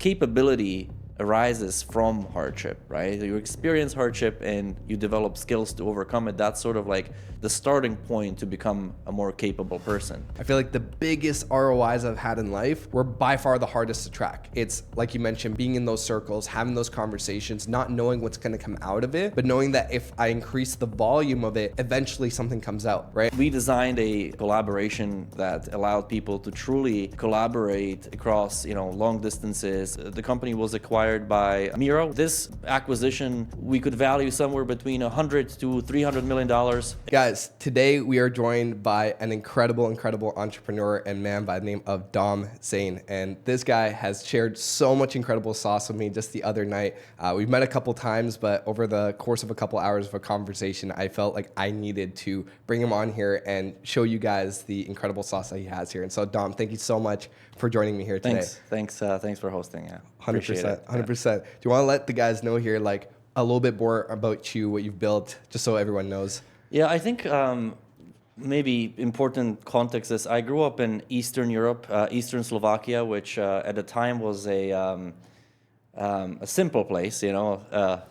capability arises from hardship, right? You experience hardship and you develop skills to overcome it. That's sort of like the starting point to become a more capable person. I feel like the biggest ROIs I've had in life were by far the hardest to track. It's like you mentioned, being in those circles, having those conversations, not knowing what's going to come out of it, but knowing that if I increase the volume of it, eventually something comes out, right? We designed a collaboration that allowed people to truly collaborate across, long distances. The company was acquired by Miro. This acquisition, we could value somewhere between $100 to $300 million. Guys, today we are joined by an incredible entrepreneur and man by the name of Dom Zayn. And this guy has shared so much incredible sauce with me just the other night. We've met a couple times, but over the course of a couple hours of a conversation, I felt like I needed to bring him on here and show you guys the incredible sauce that he has here. And so Dom, thank you so much for joining me here today. Thanks for hosting. Yeah, 100%. 100%. Do you want to let the guys know here, like a little bit more about you, what you've built, just so everyone knows? Yeah, I think maybe important context is I grew up in Eastern Europe, Eastern Slovakia, which at the time was a simple place,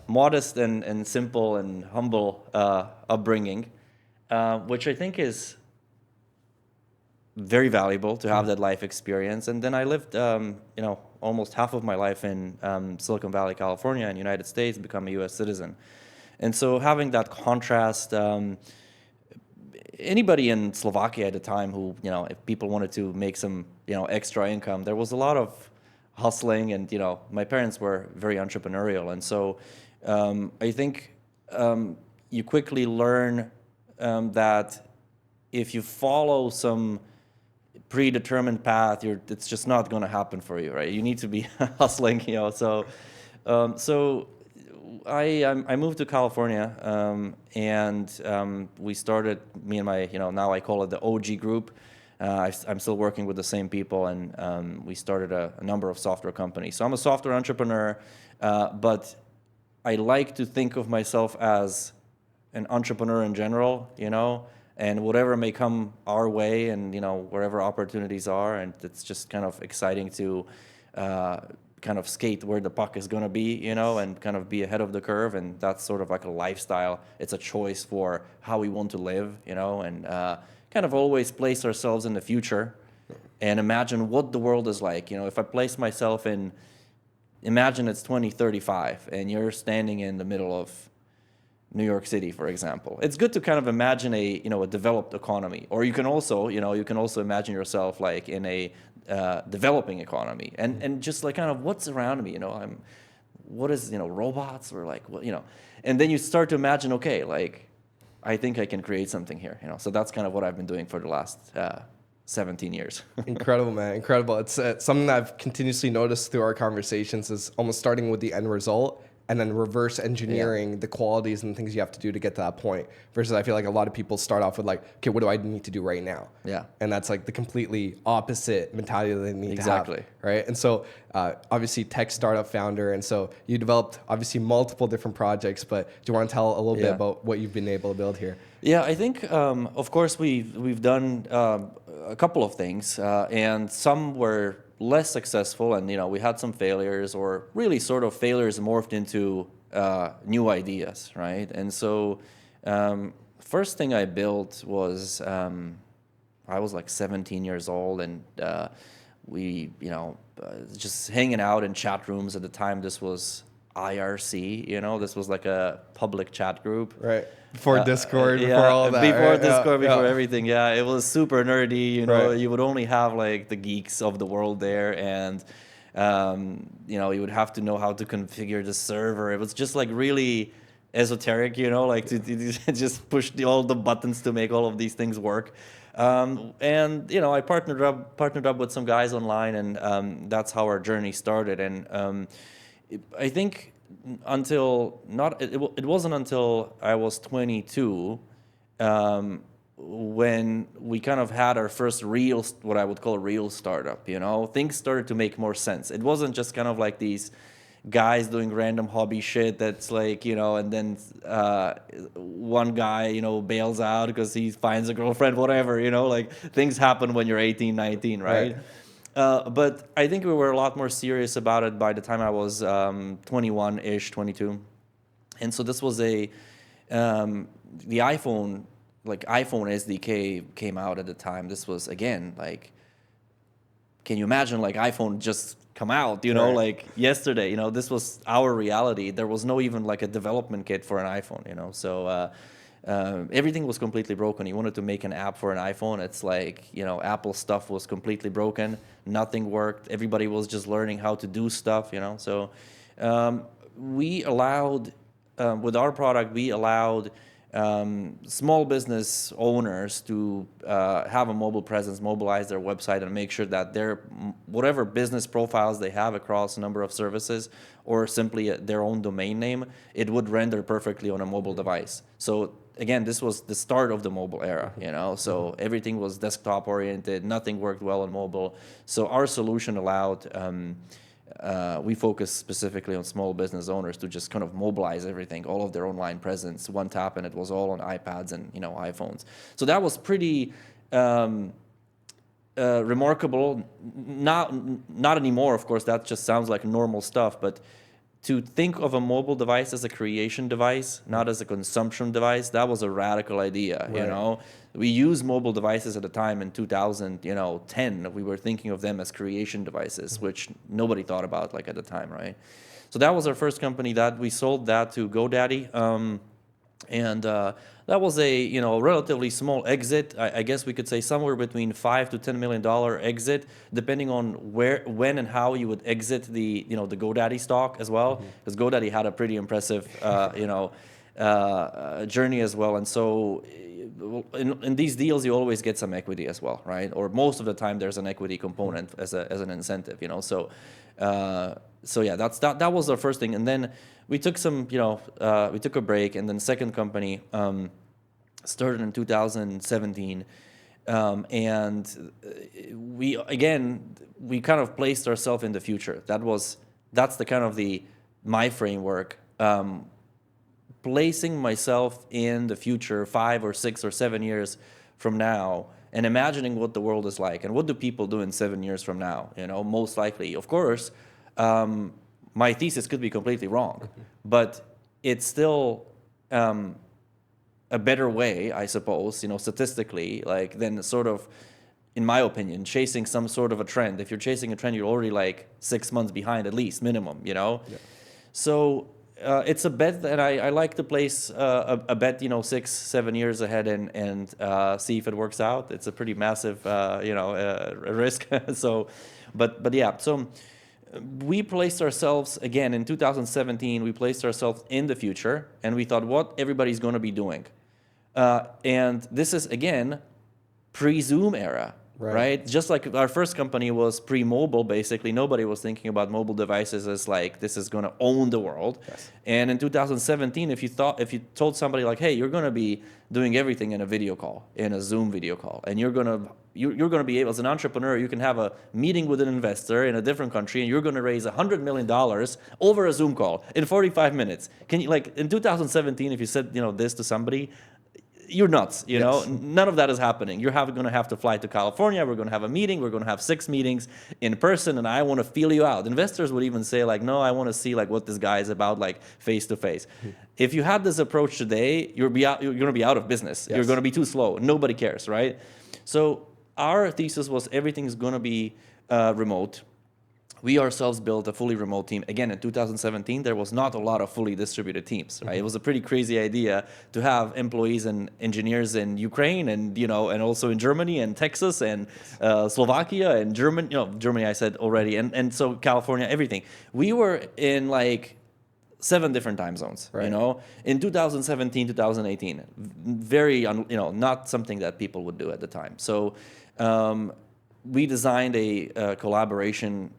modest and simple and humble upbringing, which I think is very valuable to have that life experience. And then I lived, almost half of my life in Silicon Valley, California, in the United States, become a U.S. citizen. And so having that contrast, anybody in Slovakia at the time who, if people wanted to make some, extra income, there was a lot of hustling and, my parents were very entrepreneurial. And so I think you quickly learn that if you follow some predetermined path, it's just not going to happen for you, right? You need to be hustling, So I moved to California, and we started, me and my, now I call it the OG group. I'm still working with the same people, and we started a number of software companies. So I'm a software entrepreneur, but I like to think of myself as an entrepreneur in general, and whatever may come our way and, wherever opportunities are. And it's just kind of exciting to kind of skate where the puck is going to be, and kind of be ahead of the curve. And that's sort of like a lifestyle. It's a choice for how we want to live, and kind of always place ourselves in the future and imagine what the world is like. If I place myself in, imagine it's 2035 and you're standing in the middle of New York City, for example. It's good to kind of imagine a developed economy, or you can also imagine yourself like in a developing economy, and just like kind of what's around me, what is robots or like what, and then you start to imagine, okay, like I think I can create something here, So that's kind of what I've been doing for the last 17 years. Incredible, man. Incredible. It's something that I've continuously noticed through our conversations is almost starting with the end result and then reverse engineering the qualities and things you have to do to get to that point. Versus I feel like a lot of people start off with like, okay, what do I need to do right now? Yeah. And that's like the completely opposite mentality that they need to have. Exactly. Right? And so obviously tech startup founder. And so you developed obviously multiple different projects, but do you want to tell a little bit about what you've been able to build here? Yeah, I think, of course, we've done a couple of things, and some were less successful, and we had some failures, or really sort of failures morphed into new ideas, right? And so first thing I built was I was like 17 years old, and we just hanging out in chat rooms. At the time, this was IRC, this was like a public chat group. Right. Before Discord, before all that. Before right? Discord, before everything. Yeah, it was super nerdy, Right. You would only have like the geeks of the world there, and you would have to know how to configure the server. It was just like really esoteric, like to just push all the buttons to make all of these things work. And I partnered up with some guys online, and that's how our journey started. And I think it wasn't until I was 22 when we kind of had our first real, what I would call a real startup. Things started to make more sense. It wasn't just kind of like these guys doing random hobby shit that's like, and then one guy, bails out because he finds a girlfriend, whatever, like things happen when you're 18, 19, right? But I think we were a lot more serious about it by the time I was 21-ish, 22. And so this was the iPhone, like iPhone SDK came out at the time. This was, again, like, can you imagine, like, iPhone just come out, Right. like yesterday, this was our reality. There was no even like a development kit for an iPhone, so everything was completely broken. You wanted to make an app for an iPhone, it's like, Apple stuff was completely broken. Nothing worked. Everybody was just learning how to do stuff, so we allowed, with our product, we allowed small business owners to have a mobile presence, mobilize their website, and make sure that their whatever business profiles they have across a number of services, or simply their own domain name, it would render perfectly on a mobile device. So again, this was the start of the mobile era, so everything was desktop oriented, nothing worked well on mobile. So our solution allowed we focus specifically on small business owners to just kind of mobilize everything, all of their online presence, one tap, and it was all on iPads and iPhones. So that was pretty remarkable. Not anymore, of course. That just sounds like normal stuff. But to think of a mobile device as a creation device, not as a consumption device, that was a radical idea. Right. We used mobile devices at the time in 2010. We were thinking of them as creation devices, which nobody thought about like at the time, right? So that was our first company that we sold that to GoDaddy. And that was a relatively small exit. I guess we could say somewhere between $5 to $10 million exit, depending on where, when, and how you would exit the the GoDaddy stock as well, because GoDaddy had a pretty impressive journey as well. And so in these deals, you always get some equity as well, right? Or most of the time, there's an equity component as an incentive, So yeah, that was our first thing, and then we took some, we took a break, and then second company started in 2017, and we kind of placed ourselves in the future. That's the kind of my framework. Placing myself in the future 5 or 6 or 7 years from now, and imagining what the world is like and what do people do in 7 years from now. Most likely, of course, my thesis could be completely wrong, but it's still a better way, I suppose, statistically, like than sort of, in my opinion, chasing some sort of a trend. If you're chasing a trend, you're already like 6 months behind at least, minimum, Yeah. So it's a bet that I like to place a bet, 6, 7 years ahead and see if it works out. It's a pretty massive, risk. So, but yeah, so we placed ourselves, again, in 2017, we placed ourselves in the future, and we thought what everybody's going to be doing. And this is, again, pre-Zoom era, right? Just like our first company was pre-mobile, basically. Nobody was thinking about mobile devices as like, this is going to own the world. Yes. And in 2017, if you told somebody like, hey, you're going to be doing everything in a video call, in a Zoom video call, and you're going to be able, as an entrepreneur, you can have a meeting with an investor in a different country, and you're going to raise $100 million over a Zoom call in 45 minutes. Can you, like, in 2017, if you said, this to somebody, you're nuts, Yes. None of that is happening. You're going to have to fly to California. We're going to have a meeting. We're going to have 6 meetings in person, and I want to feel you out. Investors would even say, like, no, I want to see like what this guy is about, like face to face. If you had this approach today, you're going to be out of business. Yes. You're going to be too slow. Nobody cares, right? So our thesis was everything's going to be remote. We ourselves built a fully remote team. Again, in 2017, there was not a lot of fully distributed teams, right? It was a pretty crazy idea to have employees and engineers in Ukraine and, and also in Germany and Texas and Slovakia and Germany, Germany I said already, and so California, everything. We were in like 7 different time zones, right. In 2017, 2018, very, not something that people would do at the time. So, we designed a collaboration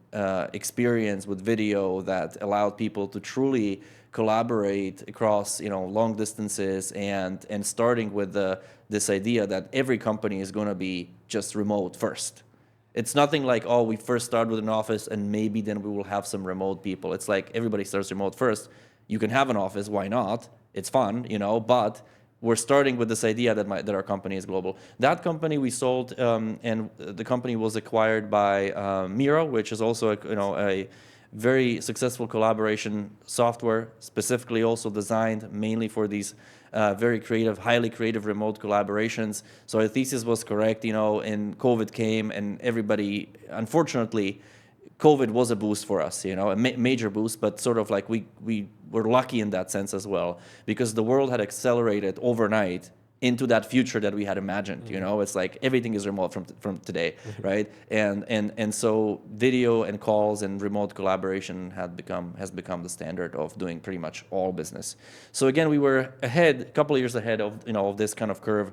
experience with video that allowed people to truly collaborate across long distances, and starting with this idea that every company is going to be just remote first. It's nothing like, oh, we first start with an office and maybe then we will have some remote people. It's like everybody starts remote first. You can have an office, why not? It's fun, but we're starting with this idea that our company is global. That company we sold, and the company was acquired by Miro, which is also a very successful collaboration software, specifically also designed mainly for these very creative, highly creative remote collaborations. So our thesis was correct, and COVID came, and everybody, unfortunately, COVID was a boost for us, a major boost, but sort of like we were lucky in that sense as well, because the world had accelerated overnight into that future that we had imagined. It's like everything is remote from today, right? And so video and calls and remote collaboration has become the standard of doing pretty much all business. So again, we were a couple of years ahead of this kind of curve.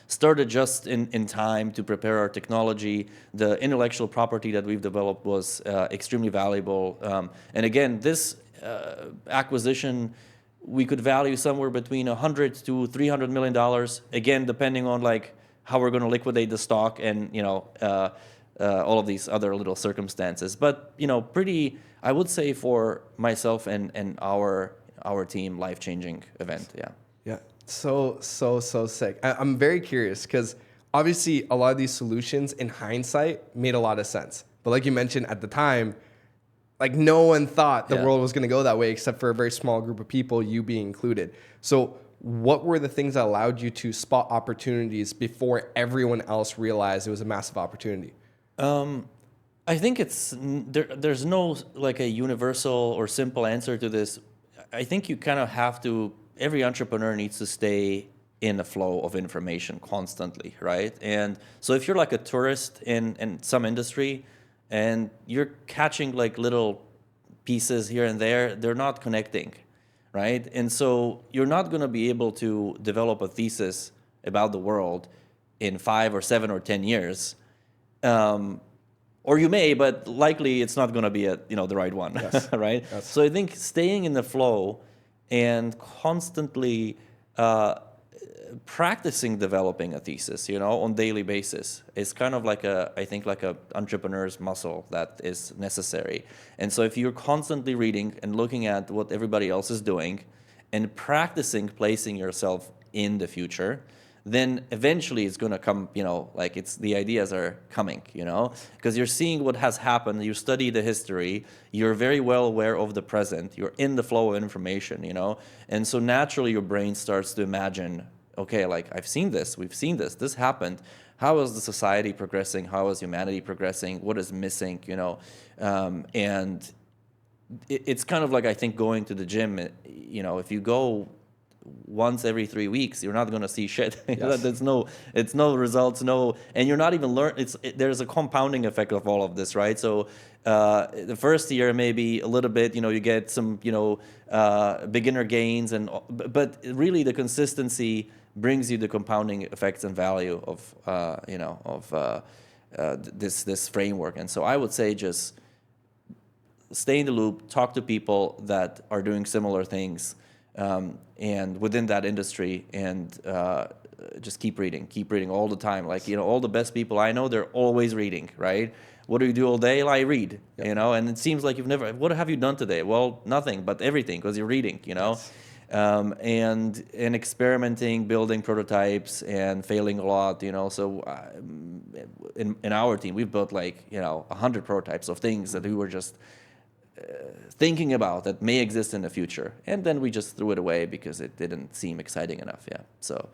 Started just in time to prepare our technology. The intellectual property that we've developed was extremely valuable. And again, this acquisition, we could value somewhere between $100 to $300 million. Again, depending on like how we're going to liquidate the stock and all of these other little circumstances. But pretty, I would say for myself and our team, life-changing event. Yeah. Yeah. So sick. I'm very curious because obviously a lot of these solutions in hindsight made a lot of sense. But like you mentioned at the time, like no one thought the world was going to go that way except for a very small group of people, you being included. So what were the things that allowed you to spot opportunities before everyone else realized it was a massive opportunity? I think there's no like a universal or simple answer to this. I think you kind of have to, every entrepreneur needs to stay in the flow of information constantly, right? And so if you're like a tourist in some industry and you're catching like little pieces here and there, they're not connecting, right? And so you're not going to be able to develop a thesis about the world in 5 or 7 or 10 years. Or you may, but likely it's not going to be the right one, yes. Right? Yes. So I think staying in the flow and constantly practicing developing a thesis, on daily basis is kind of like I think like a entrepreneur's muscle that is necessary. And so if you're constantly reading and looking at what everybody else is doing and practicing placing yourself in the future, then eventually it's going to come, like the ideas are coming, because you're seeing what has happened. You study the history. You're very well aware of the present. You're in the flow of information, and so naturally your brain starts to imagine, okay, like I've seen this, we've seen this happened. How is the society progressing? How is humanity progressing? What is missing, and it's kind of like, I think, going to the gym, if you go once every 3 weeks, you're not going to see shit. Yes. It's no results, and you're not even there's a compounding effect of all of this, right? So the first year maybe a little bit, you get some, beginner gains, but really the consistency brings you the compounding effects and value of this framework. And so I would say just stay in the loop, talk to people that are doing similar things. And within that industry, and just keep reading all the time. Like, all the best people I know, they're always reading, right? What do you do all day? I read, yep. And it seems like what have you done today? Well, nothing, but everything, because you're reading, Yes. And experimenting, building prototypes, and failing a lot, So in our team, we've built 100 prototypes of things that we were just thinking about that may exist in the future, and then we just threw it away because it didn't seem exciting enough. Yeah. So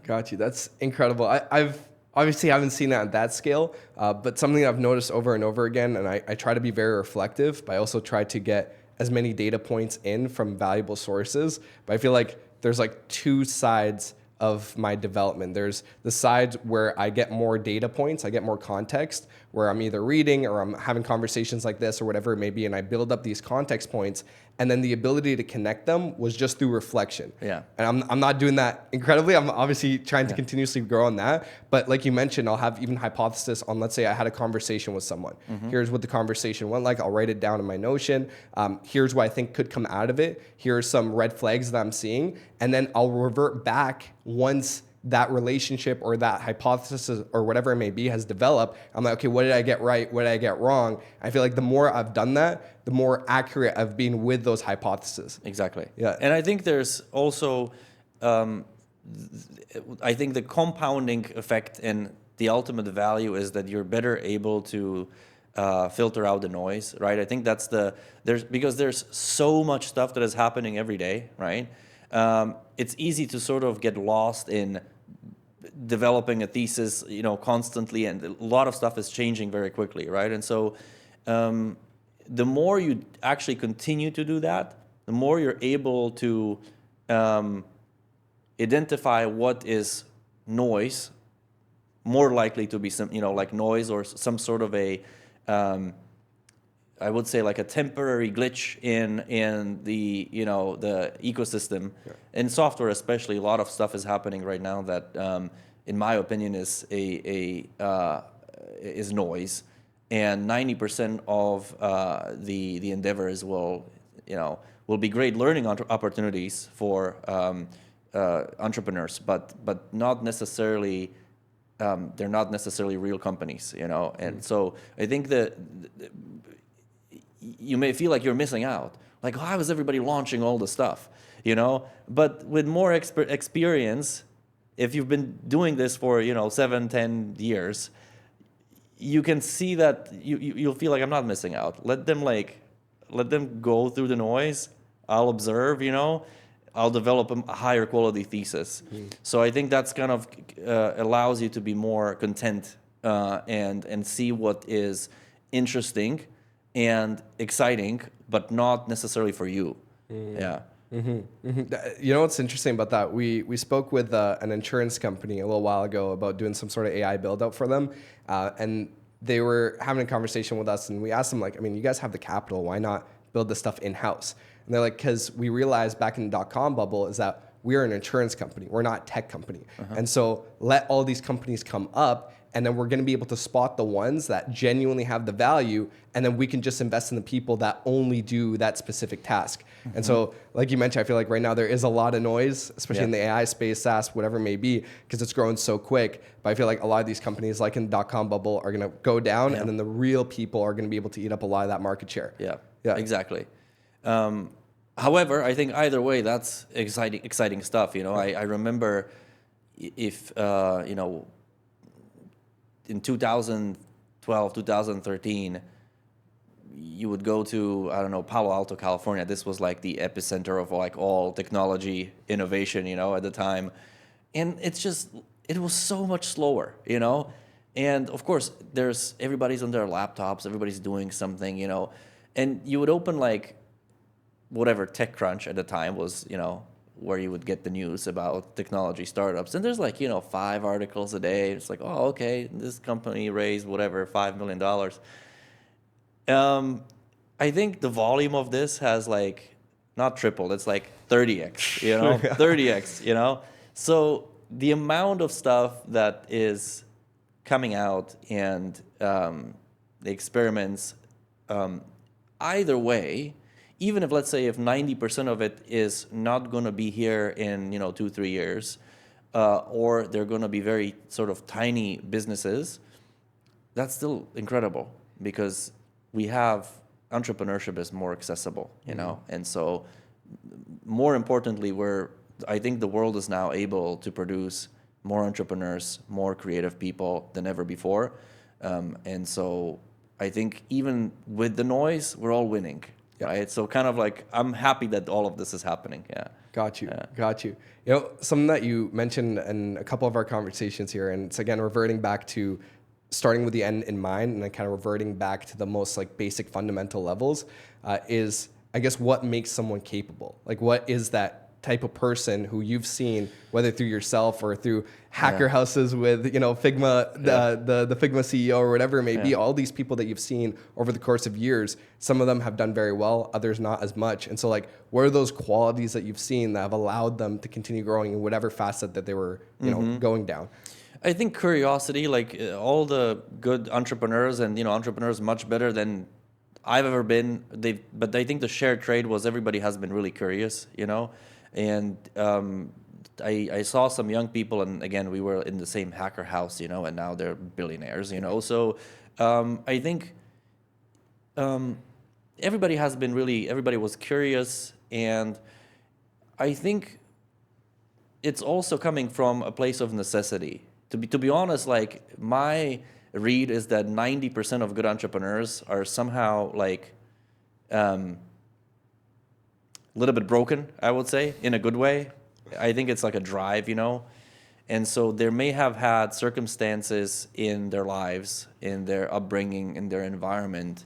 got you. That's incredible. I've obviously haven't seen that at that scale, but something I've noticed over and over again, and I try to be very reflective, but I also try to get as many data points in from valuable sources. But I feel like there's like two sides of my development. There's the side where I get more data points, I get more context, where I'm either reading or I'm having conversations like this or whatever it may be, and I build up these context points, and then the ability to connect them was just through reflection. Yeah. And I'm not doing that incredibly. I'm obviously trying to continuously grow on that. But like you mentioned, I'll have even hypothesis on, let's say I had a conversation with someone. Mm-hmm. Here's what the conversation went like. I'll write it down in my Notion. Here's what I think could come out of it. Here are some red flags that I'm seeing. And then I'll revert back once that relationship or that hypothesis or whatever it may be has developed. I'm like, okay, what did I get right? What did I get wrong? I feel like the more I've done that, the more accurate I've been with those hypotheses. Exactly. Yeah. And I think there's also, I think the compounding effect and the ultimate value is that you're better able to filter out the noise, right? I think that's because there's so much stuff that is happening every day, right? It's easy to sort of get lost in developing a thesis, constantly, and a lot of stuff is changing very quickly, right? And so the more you actually continue to do that, the more you're able to identify what is noise, more likely to be some, like noise or some sort of a, I would say like a temporary glitch in the the ecosystem. Yeah. In software especially, a lot of stuff is happening right now that, in my opinion, is is noise, and 90% of the endeavors will be great learning opportunities for entrepreneurs, but not necessarily. They're not necessarily real companies, and so I think that you may feel like you're missing out. Like, why was everybody launching all the stuff, But with more experience, if you've been doing this for 7-10 years, you can see that you'll feel like I'm not missing out. Let them go through the noise. I'll observe, I'll develop a higher quality thesis. So I think that's kind of allows you to be more content and see what is interesting and exciting, but not necessarily for you. Yeah. You know what's interesting about that? We spoke with an insurance company a little while ago about doing some sort of AI build out for them, and they were having a conversation with us, and we asked them, like, I mean, you guys have the capital, why not build this stuff in-house? And they're like, because we realized back in the .com bubble is that we're an insurance company, we're not a tech company. And so let all these companies come up, and then we're going to be able to spot the ones that genuinely have the value, and then we can just invest in the people that only do that specific task. And so, like you mentioned, I feel like right now there is a lot of noise, especially in the AI space, SaaS, whatever it may be, because it's growing so quick. But I feel like a lot of these companies, like in the .com bubble, are going to go down, and then the real people are going to be able to eat up a lot of that market share. Yeah, exactly. However, I think either way, that's exciting stuff. I remember if in 2012, 2013, you would go to, I don't know, Palo Alto, California. This was like the epicenter of like all technology innovation, at the time. And it was so much slower, And of course, everybody's on their laptops, everybody's doing something, And you would open like whatever TechCrunch at the time was, where you would get the news about technology startups. And there's like, 5 articles a day. It's like, oh, okay, this company raised whatever, $5 million. I think the volume of this has like not tripled. It's like 30x, 30x, So the amount of stuff that is coming out and the experiments, either way, even if, let's say, if 90% of it is not going to be here in 2-3 years, or they're going to be very sort of tiny businesses, that's still incredible because we have entrepreneurship is more accessible, and so more importantly, I think the world is now able to produce more entrepreneurs, more creative people than ever before, and so I think even with the noise, we're all winning. Right, so kind of like I'm happy that all of this is happening. Yeah, got you. Something that you mentioned in a couple of our conversations here, and it's again reverting back to starting with the end in mind, and then kind of reverting back to the most like basic fundamental levels, is I guess what makes someone capable? Like, what is that type of person who you've seen, whether through yourself or through hacker houses with Figma, the Figma CEO or whatever it may be, all these people that you've seen over the course of years, some of them have done very well, others not as much. And so like, what are those qualities that you've seen that have allowed them to continue growing in whatever facet that they were going down? I think curiosity, like all the good entrepreneurs and entrepreneurs much better than I've ever been. But I think the shared trait was everybody has been really curious, And I saw some young people, and again, we were in the same hacker house, and now they're billionaires, So I think everybody was curious, and I think it's also coming from a place of necessity. To be honest, like my read is that 90% of good entrepreneurs are somehow like a little bit broken, I would say, in a good way. I think it's like a drive, you know. And so they may have had circumstances in their lives, in their upbringing, in their environment,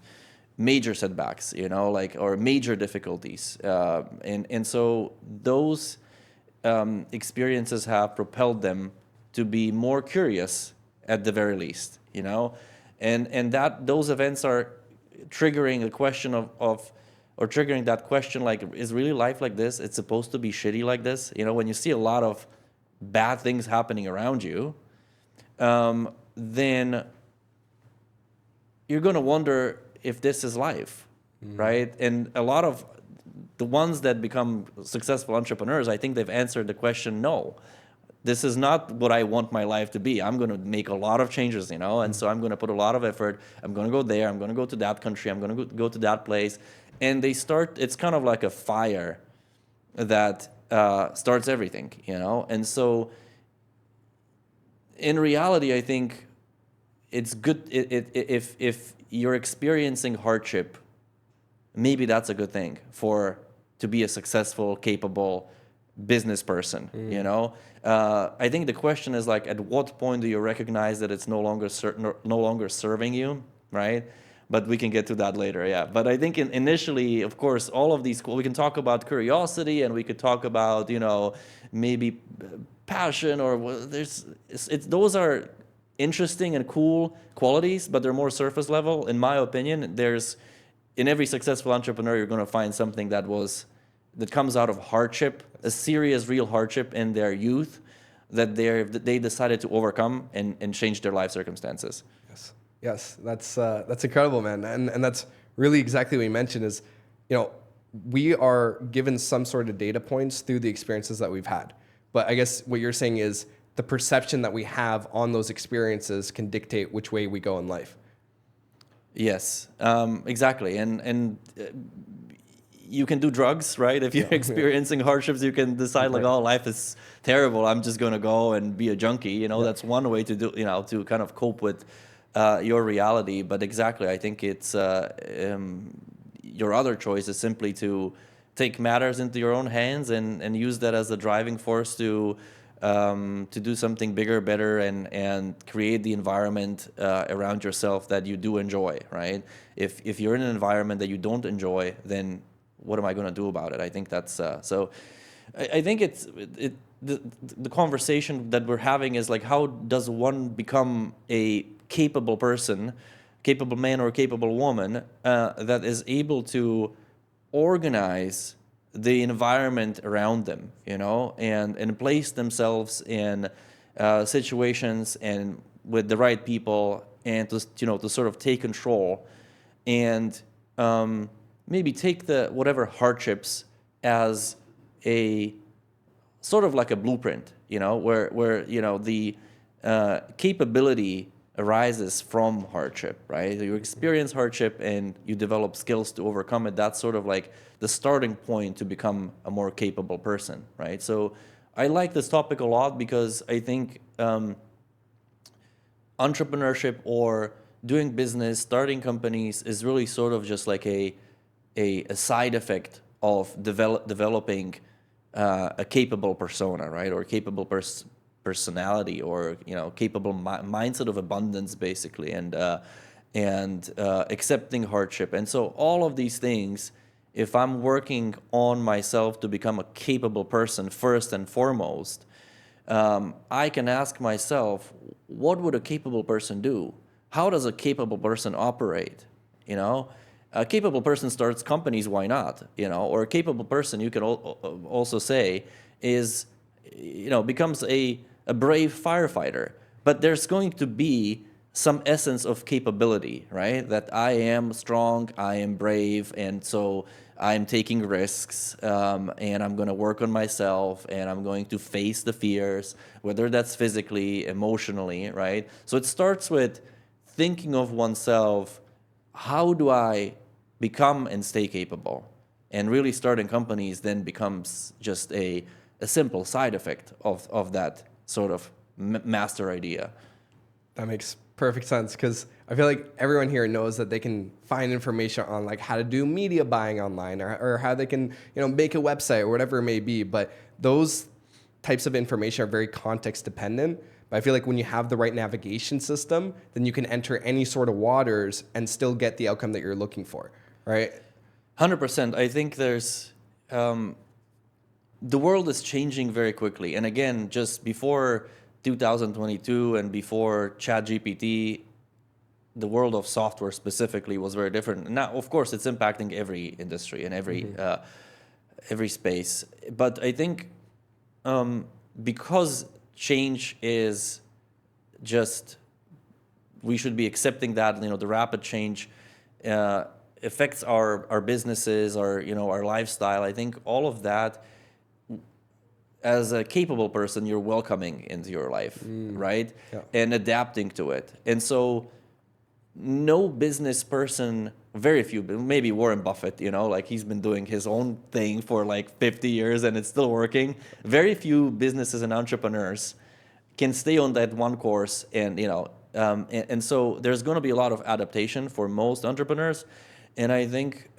major setbacks, you know, like, or major difficulties. And so those experiences have propelled them to be more curious at the very least, you know. And that those events are triggering a question or triggering that question, like, is really life like this? It's supposed to be shitty like this? You know, when you see a lot of bad things happening around you, then you're going to wonder if this is life, right? And a lot of the ones that become successful entrepreneurs, I think they've answered the question, no, this is not what I want my life to be. I'm going to make a lot of changes, you know, and so I'm going to put a lot of effort. I'm going to go there. I'm going to go to that country. I'm going to go to that place. And they start, it's kind of like a fire that starts everything, you know? And so in reality, I think it's good if you're experiencing hardship, maybe that's a good thing to be a successful, capable business person, you know? I think the question is like, at what point do you recognize that it's no longer serving you, right? But we can get to that later, yeah. But I think initially, of course, all of these, we can talk about curiosity and we could talk about, you know, maybe passion or those are interesting and cool qualities, but they're more surface level. In my opinion, in every successful entrepreneur, you're going to find something that comes out of hardship, a serious, real hardship in their youth that they decided to overcome and change their life circumstances. Yes, that's incredible, man, and that's really exactly what you mentioned. Is, you know, we are given some sort of data points through the experiences that we've had, but I guess what you're saying is the perception that we have on those experiences can dictate which way we go in life. Yes, exactly, and you can do drugs, right? If you're experiencing hardships, you can decide like, oh, life is terrible. I'm just going to go and be a junkie. You know, that's one way to do, you know, to kind of cope with your reality. But exactly, I think it's your other choice is simply to take matters into your own hands and use that as a driving force to do something bigger, better, and create the environment around yourself that you do enjoy, right? If you're in an environment that you don't enjoy, then what am I going to do about it? I think that's so. I think the conversation that we're having is like, how does one become a capable person, capable man or capable woman that is able to organize the environment around them, you know, and place themselves in situations and with the right people, and to sort of take control and maybe take whatever hardships as a sort of like a blueprint, you know, where you know the capability arises from hardship, right? You experience hardship and you develop skills to overcome it. That's sort of like the starting point to become a more capable person, right? So I like this topic a lot because I think entrepreneurship or doing business, starting companies is really sort of just like a side effect of developing a capable persona, right? Or capable personality, or, you know, capable mindset of abundance, basically, and accepting hardship. And so all of these things, if I'm working on myself to become a capable person first and foremost, I can ask myself, what would a capable person do? How does a capable person operate? You know, a capable person starts companies, why not? You know, or a capable person, you can also say, is, you know, becomes a brave firefighter. But there's going to be some essence of capability, right? That I am strong, I am brave, and so I'm taking risks, and I'm going to work on myself, and I'm going to face the fears, whether that's physically, emotionally, right? So it starts with thinking of oneself, how do I become and stay capable? And really starting companies then becomes just a a simple side effect of that sort of master idea. That makes perfect sense, because I feel like everyone here knows that they can find information on like how to do media buying online, or how they can, make a website or whatever it may be. But those types of information are very context dependent. But I feel like when you have the right navigation system, then you can enter any sort of waters and still get the outcome that you're looking for, right? 100%. I think there's the world is changing very quickly. And again, just before 2022 and before ChatGPT, the world of software specifically was very different. Now, of course, it's impacting every industry and every space. But I think because change is just, we should be accepting that, the rapid change affects our businesses, our lifestyle. I think all of that, as a capable person, you're welcoming into your life, right? Yeah. And adapting to it. And so no business person, very few, maybe Warren Buffett, like he's been doing his own thing for like 50 years and it's still working. Very few businesses and entrepreneurs can stay on that one course, and and so there's going to be a lot of adaptation for most entrepreneurs. And I think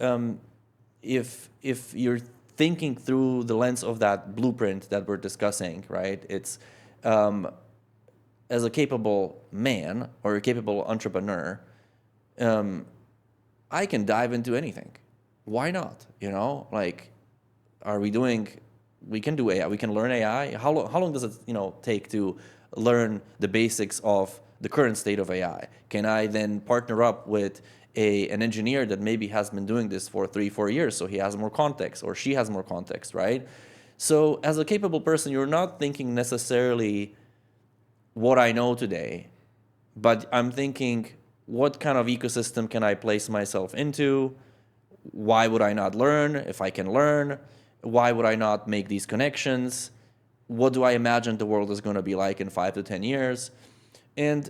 if you're thinking through the lens of that blueprint that we're discussing, right? It's as a capable man or a capable entrepreneur, I can dive into anything. Why not? Like, we can do AI, we can learn AI. How long does it, take to learn the basics of the current state of AI? Can I then partner up with an engineer that maybe has been doing this for 3-4 years, so he has more context or she has more context, right? So as a capable person, you're not thinking necessarily what I know today, but I'm thinking, what kind of ecosystem can I place myself into? Why would I not learn if I can learn? Why would I not make these connections? What do I imagine the world is going to be like in 5 to 10 years? And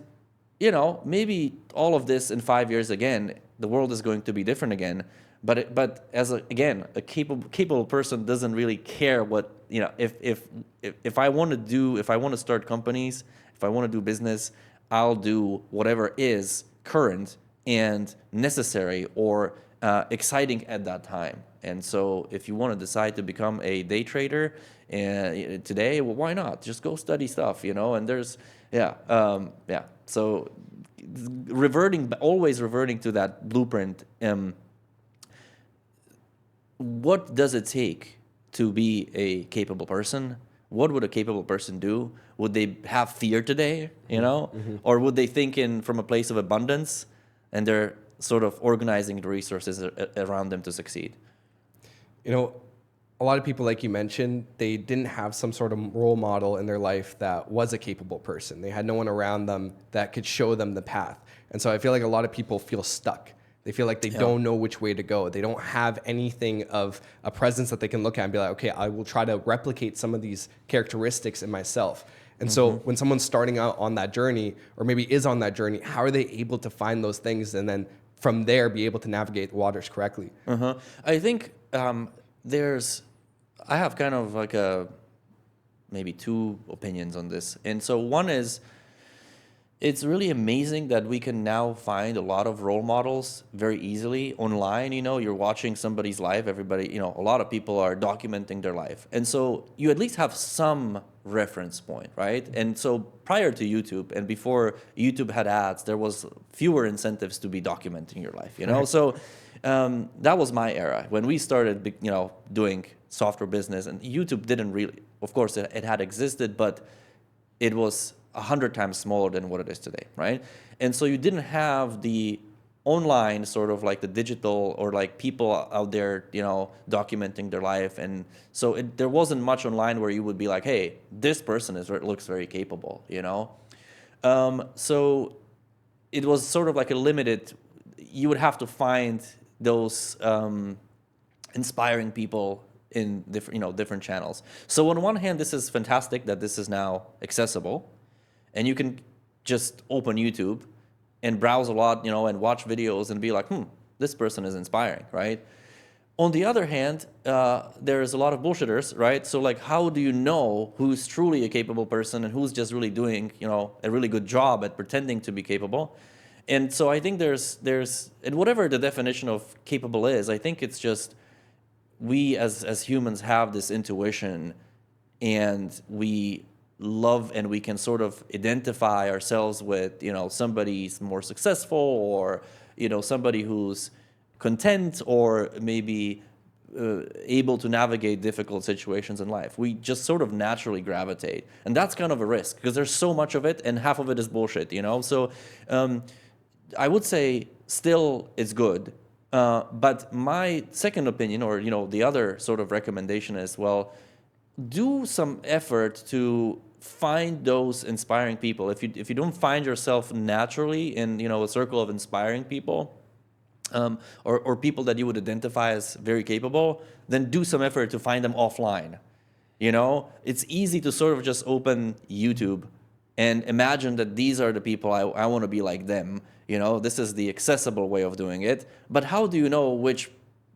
maybe all of this in 5 years again, the world is going to be different again. But as a capable person doesn't really care what, if I want to start companies, if I want to do business, I'll do whatever is current and necessary or exciting at that time. And so if you want to decide to become a day trader today, well, why not? Just go study stuff, and there's, So always reverting to that blueprint. What does it take to be a capable person? What would a capable person do? Would they have fear today, or would they think from a place of abundance, and they're sort of organizing the resources around them to succeed? A lot of people, like you mentioned, they didn't have some sort of role model in their life that was a capable person. They had no one around them that could show them the path. And so I feel like a lot of people feel stuck. They feel like they don't know which way to go. They don't have anything of a presence that they can look at and be like, okay, I will try to replicate some of these characteristics in myself. And so when someone's starting out on that journey, or maybe is on that journey, how are they able to find those things and then from there be able to navigate the waters correctly? I think I have kind of like maybe two opinions on this. And so one is, it's really amazing that we can now find a lot of role models very easily online. You're watching somebody's life. Everybody, a lot of people are documenting their life. And so you at least have some reference point, right? And so prior to YouTube and before YouTube had ads, there was fewer incentives to be documenting your life, Right. So that was my era when we started, doing software business. And YouTube didn't really, of course, it had existed, but it was 100 times smaller than what it is today, right? And so you didn't have the online sort of like the digital or like people out there, documenting their life. And so there wasn't much online where you would be like, hey, this person looks very capable, So it was sort of like a limited, you would have to find those inspiring people in different channels. So on one hand, this is fantastic that this is now accessible. And you can just open YouTube and browse a lot, and watch videos and be like, this person is inspiring, right? On the other hand, there's a lot of bullshitters, right? So like, how do you know who's truly a capable person and who's just really doing, a really good job at pretending to be capable? And so I think there's and whatever the definition of capable is, I think it's just we as humans have this intuition, and we love and we can sort of identify ourselves with, somebody's more successful, or, somebody who's content, or maybe able to navigate difficult situations in life. We just sort of naturally gravitate. And that's kind of a risk because there's so much of it and half of it is bullshit, So I would say still it's good. But my second opinion, or, the other sort of recommendation is, well, do some effort to find those inspiring people. If you don't find yourself naturally in, a circle of inspiring people, or people that you would identify as very capable, then do some effort to find them offline. It's easy to sort of just open YouTube and imagine that these are the people I want to be like them. This is the accessible way of doing it. But how do you know which,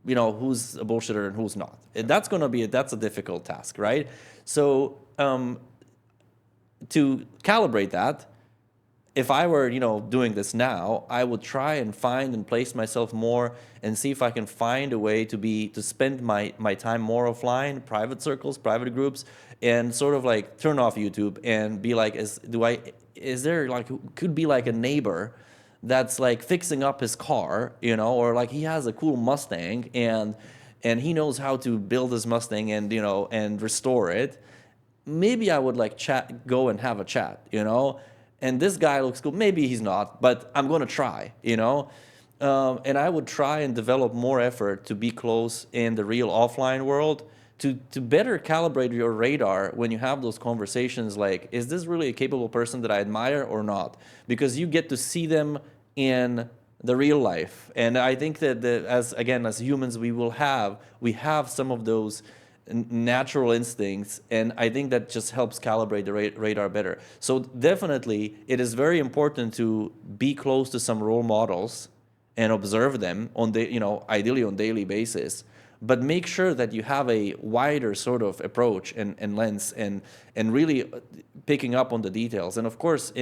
who's a bullshitter and who's not? That's a difficult task, right? So to calibrate that, if I were, doing this now, I would try and find and place myself more and see if I can find a way to spend my time more offline, private circles, private groups, and sort of like turn off YouTube and be like, could be like a neighbor that's like fixing up his car, or like he has a cool Mustang and he knows how to build his Mustang and, and restore it. Maybe I would like go and have a chat, and this guy looks cool. Maybe he's not, but I'm going to try, and I would try and develop more effort to be close in the real offline world to better calibrate your radar when you have those conversations. Like, is this really a capable person that I admire or not? Because you get to see them in the real life. And I think that as humans, we have some of those natural instincts, and I think that just helps calibrate the radar better. So definitely it is very important to be close to some role models and observe them ideally on daily basis, but make sure that you have a wider sort of approach and lens and really picking up on the details. And of course,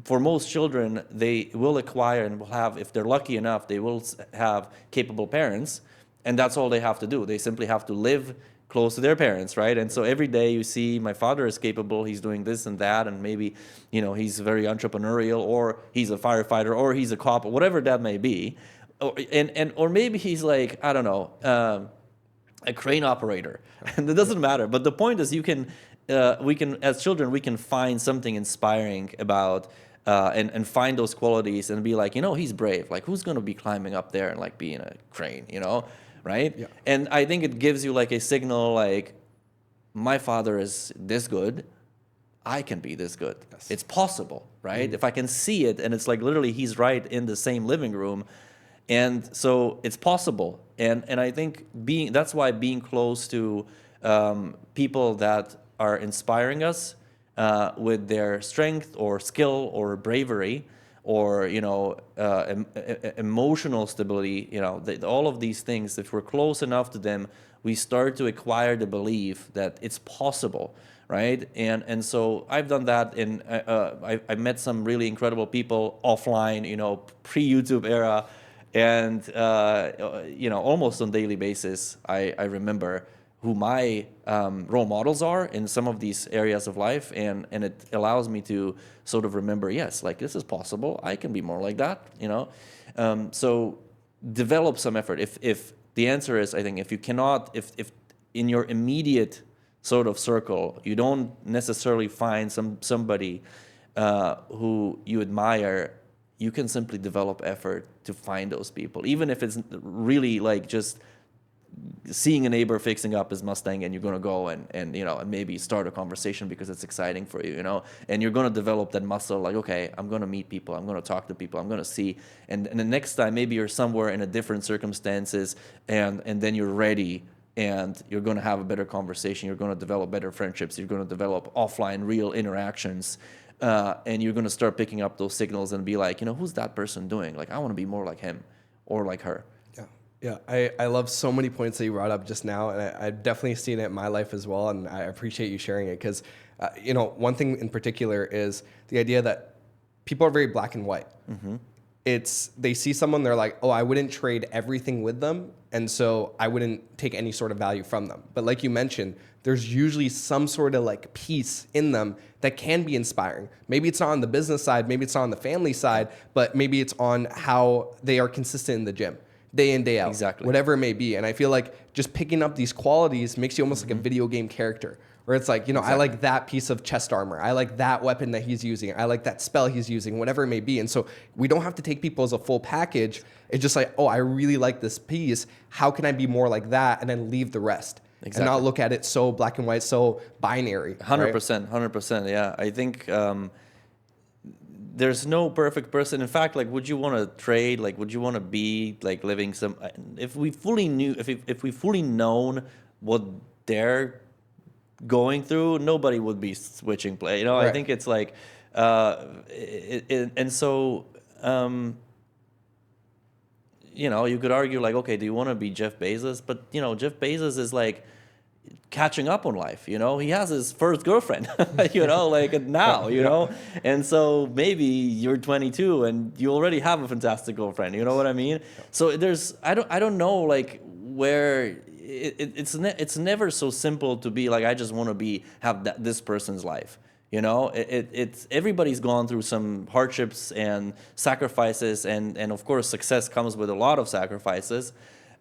for most children, they will acquire and will have, if they're lucky enough, they will have capable parents, and that's all they have to do. They simply have to live close to their parents, right? And so every day you see, my father is capable, he's doing this and that, and maybe, he's very entrepreneurial, or he's a firefighter, or he's a cop, or whatever that may be. Or maybe he's like, I don't know, a crane operator. And it doesn't matter. But the point is, we can, as children, we can find something inspiring about, and find those qualities and be like, he's brave. Like, who's going to be climbing up there and like being a crane, right? Yeah. And I think it gives you like a signal, like, my father is this good, I can be this good. Yes. It's possible, right? If I can see it, and it's like literally he's right in the same living room, and so it's possible. And I think that's why being close to people that are inspiring us with their strength or skill or bravery, or emotional stability, all of these things, if we're close enough to them, we start to acquire the belief that it's possible, right? And so I've done that, and I met some really incredible people offline, pre-YouTube era, and almost on daily basis, I remember who my role models are in some of these areas of life, and it allows me to sort of remember, yes, like, this is possible, I can be more like that, so develop some effort. If the answer is, I think, if you cannot, if in your immediate sort of circle you don't necessarily find somebody who you admire, you can simply develop effort to find those people, even if it's really like just seeing a neighbor fixing up his Mustang, and you're going to go and maybe start a conversation because it's exciting for you, and you're going to develop that muscle, like, okay, I'm going to meet people, I'm going to talk to people, I'm going to see, and the next time maybe you're somewhere in a different circumstances, and then you're ready, and you're going to have a better conversation, you're going to develop better friendships, you're going to develop offline real interactions, and you're going to start picking up those signals and be like, who's that person doing? Like, I want to be more like him or like her. Yeah, I love so many points that you brought up just now, and I've definitely seen it in my life as well, and I appreciate you sharing it because, one thing in particular is the idea that people are very black and white. It's they see someone, they're like, oh, I wouldn't trade everything with them, and so I wouldn't take any sort of value from them. But like you mentioned, there's usually some sort of like piece in them that can be inspiring. Maybe it's not on the business side, maybe it's not on the family side, but maybe it's on how they are consistent in the gym day in, day out, Exactly. whatever it may be. And I feel like just picking up these qualities makes you almost like a video game character, where it's like, I like that piece of chest armor. I like that weapon that he's using. I like that spell he's using, whatever it may be. And so we don't have to take people as a full package. It's just like, oh, I really like this piece. How can I be more like that? And then leave the rest. Exactly. And not look at it so black and white, so binary. 100%, 100%. Yeah, I think there's no perfect person. In fact, like, would you want to trade? Like, would you want to be like living some? If we fully knew, if we fully known what they're going through, nobody would be switching play. Right. I think it's like, and so. You could argue like, okay, do you want to be Jeff Bezos? But Jeff Bezos is like catching up on life. He has his first girlfriend. Like now. And so maybe you're 22 and you already have a fantastic girlfriend. You know what I mean? So I don't know like where it's never so simple to be like I just want to have this person's life. It's everybody's gone through some hardships and sacrifices, and of course success comes with a lot of sacrifices,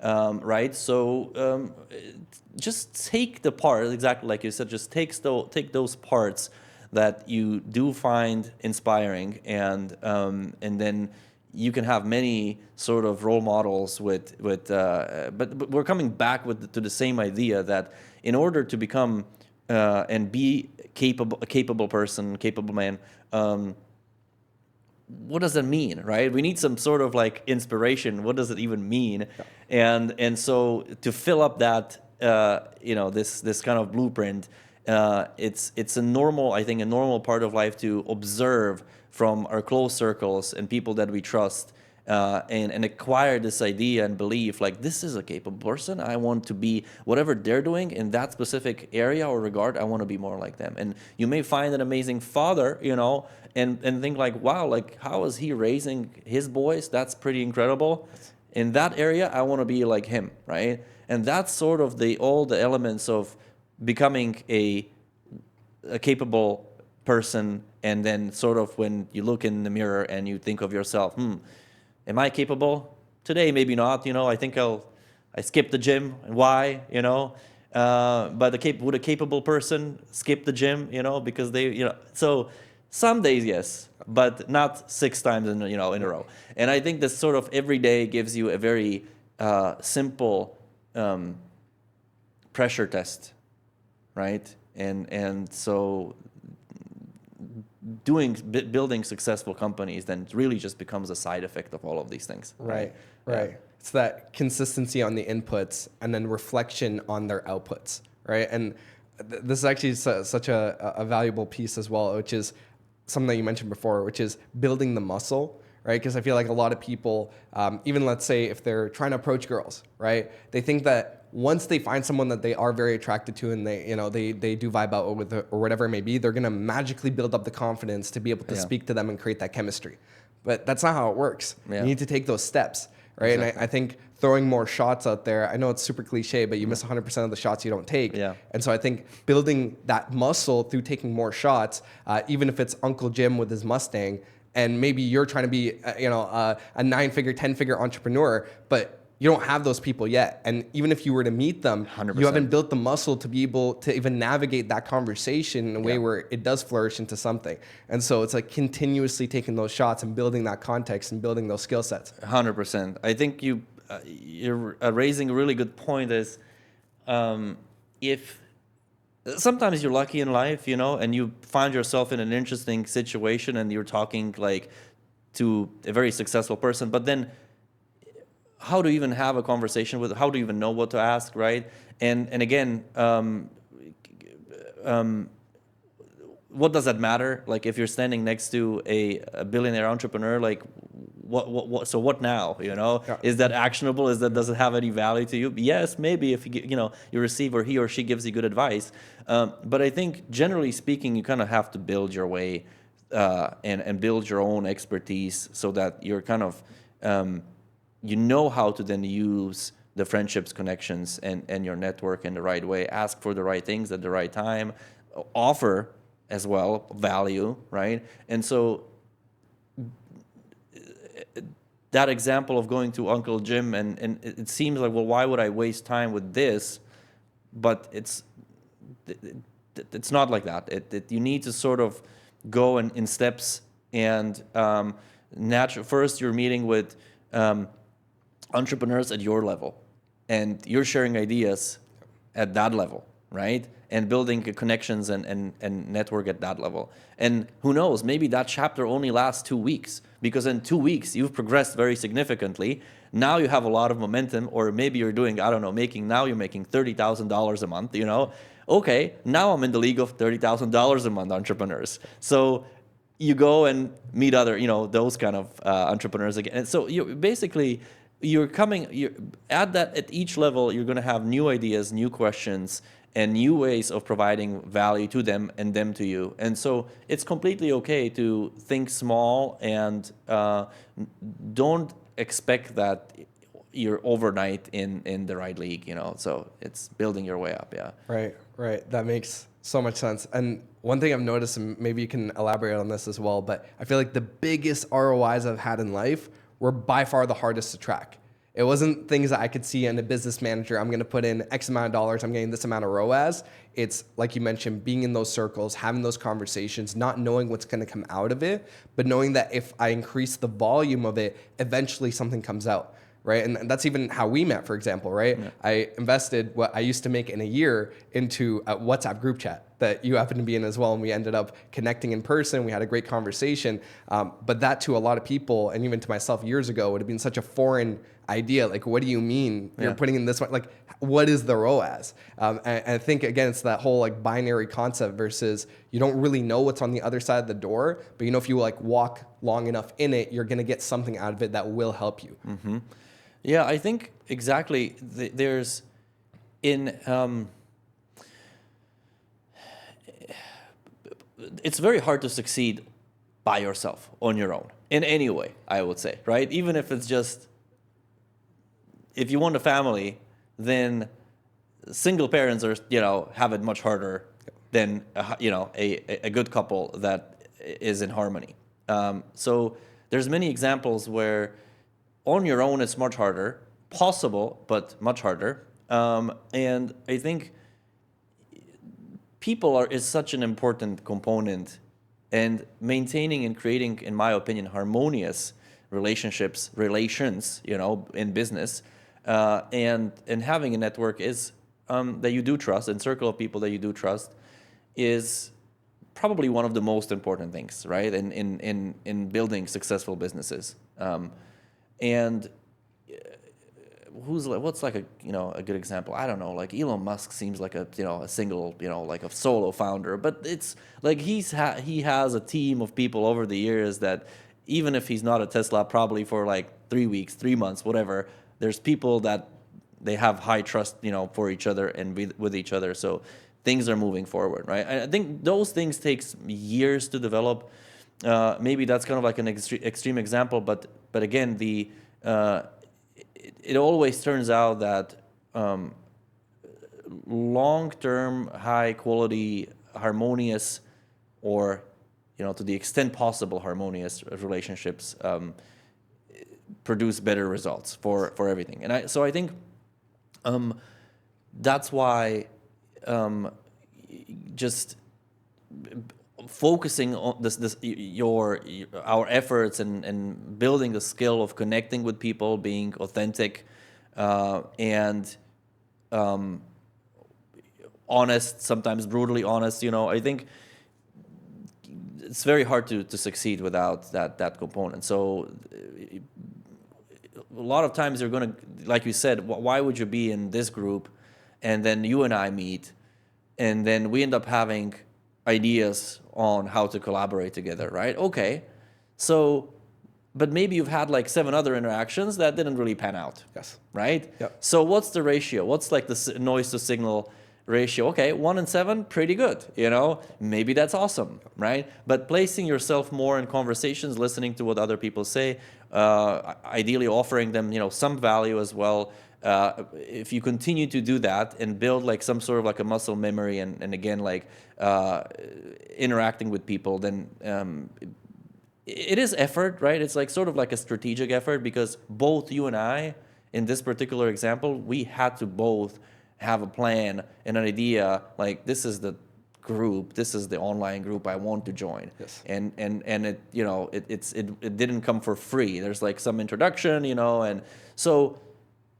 right? So just take the part, exactly like you said, just take those parts that you do find inspiring, and then you can have many sort of role models but we're coming back to the same idea that in order to become and be a capable person, capable man, what does that mean, right? We need some sort of like inspiration. What does it even mean? Yeah. And so to fill up that, this kind of blueprint, it's a normal part of life to observe from our close circles and people that we trust. And acquire this idea and belief like this is a capable person. I want to be whatever they're doing in that specific area or regard. I want to be more like them. And you may find an amazing father, and think like, wow, like how is he raising his boys? That's pretty incredible. In that area, I want to be like him, right? And that's sort of all the elements of becoming a capable person. And then sort of when you look in the mirror and you think of yourself, am I capable? Today, maybe not. I think I skip the gym. Why? But would a capable person skip the gym? Because they, so some days, yes, but not 6 times in a row. And I think this sort of every day gives you a very simple pressure test, right? And so building successful companies then really just becomes a side effect of all of these things. Right. Yeah. It's that consistency on the inputs and then reflection on their outputs, right? And this is actually such a valuable piece as well, which is something that you mentioned before, which is building the muscle, right? Because I feel like a lot of people, even let's say if they're trying to approach girls, right? They think that once they find someone that they are very attracted to and they do vibe out with or whatever it may be, they're gonna magically build up the confidence to be able to speak to them and create that chemistry. But that's not how it works. Yeah. You need to take those steps, right? Exactly. And I think throwing more shots out there, I know it's super cliche, but you miss 100% of the shots you don't take. Yeah. And so I think building that muscle through taking more shots, even if it's Uncle Jim with his Mustang, and maybe you're trying to be, a 9-figure, 10-figure entrepreneur, but you don't have those people yet. And even if you were to meet them, 100%. You haven't built the muscle to be able to even navigate that conversation in a way where it does flourish into something. And so it's like continuously taking those shots and building that context and building those skill sets. 100%. I think you're raising a really good point is if sometimes you're lucky in life, and you find yourself in an interesting situation and you're talking like to a very successful person, but then how to even have a conversation with, how do you even know what to ask, right? And again, what does that matter? Like if you're standing next to a billionaire entrepreneur, like so what now? Yeah. Is that actionable? Does it have any value to you? Yes, maybe if you receive, or he or she gives you good advice. But I think generally speaking, you kind of have to build your way and build your own expertise so that you're kind of how to then use the friendships, connections, and your network in the right way. Ask for the right things at the right time. Offer as well value, right? And so that example of going to Uncle Jim, and it seems like, well, why would I waste time with this? But it's not like that. You need to sort of go in steps, and first you're meeting with entrepreneurs at your level, and you're sharing ideas at that level, right? And building connections and network at that level. And who knows, maybe that chapter only lasts 2 weeks, because in 2 weeks you've progressed very significantly. Now you have a lot of momentum, or maybe you're doing, I don't know, you're making $30,000 a month, Okay, now I'm in the league of $30,000 a month entrepreneurs. So you go and meet other, those kind of entrepreneurs again. And so at each level, you're going to have new ideas, new questions, and new ways of providing value to them and them to you. And so it's completely okay to think small, and don't expect that you're overnight in the right league, So it's building your way up, yeah. Right. That makes so much sense. And one thing I've noticed, and maybe you can elaborate on this as well, but I feel like the biggest ROIs I've had in life were by far the hardest to track. It wasn't things that I could see in a business manager. I'm going to put in X amount of dollars. I'm getting this amount of ROAS. It's like you mentioned, being in those circles, having those conversations, not knowing what's going to come out of it, but knowing that if I increase the volume of it, eventually something comes out. Right. And that's even how we met, for example, right? Yeah. I invested what I used to make in a year into a WhatsApp group chat that you happen to be in as well. And we ended up connecting in person. We had a great conversation. But that to a lot of people, and even to myself years ago, would have been such a foreign idea. Like, what do you mean you're putting in this one? Like, what is the ROAS? And I think, again, it's that whole like binary concept versus you don't really know what's on the other side of the door. But, if you like walk long enough in it, you're going to get something out of it that will help you. Mm-hmm. Yeah, I think exactly. It's very hard to succeed by yourself, on your own, in any way, I would say, right? Even if it's just, if you want a family, then single parents have it much harder than, a good couple that is in harmony. So there's many examples where on your own, it's much harder, possible, but much harder. And I think people is such an important component, and maintaining and creating, in my opinion, harmonious relations, in business, and having a network is that you do trust, and circle of people that you do trust, is probably one of the most important things, right? In building successful businesses. And what's like a good example? I don't know. Like Elon Musk seems like a single like a solo founder, but it's like he has a team of people over the years that, even if he's not a Tesla, probably for like 3 weeks, 3 months, whatever, there's people that they have high trust for each other and with each other. So things are moving forward, right? I think those things takes years to develop. Maybe that's kind of like an extreme example, but again, it always turns out that long-term, high-quality, harmonious, or to the extent possible, harmonious relationships produce better results for everything. And I think that's why just focusing on our efforts and building the skill of connecting with people, being authentic, and honest, sometimes brutally honest. I think it's very hard to succeed without that component. So a lot of times you're going to, like you said, why would you be in this group, and then you and I meet, and then we end up having ideas on how to collaborate together, right? Okay, so but maybe you've had like 7 other interactions that didn't really pan out. Yes. Right? Yep. So what's the ratio? What's like the noise to signal ratio? Okay, 1 in 7, pretty good. Maybe that's awesome, right? But placing yourself more in conversations, listening to what other people say, ideally offering them, some value as well. If you continue to do that and build like some sort of like a muscle memory and again like interacting with people, then it is effort, right? It's like sort of like a strategic effort, because both you and I, in this particular example, we had to both have a plan and an idea, like this is the group, this is the online group I want to join. Yes. And it, it didn't come for free. There's like some introduction, and so,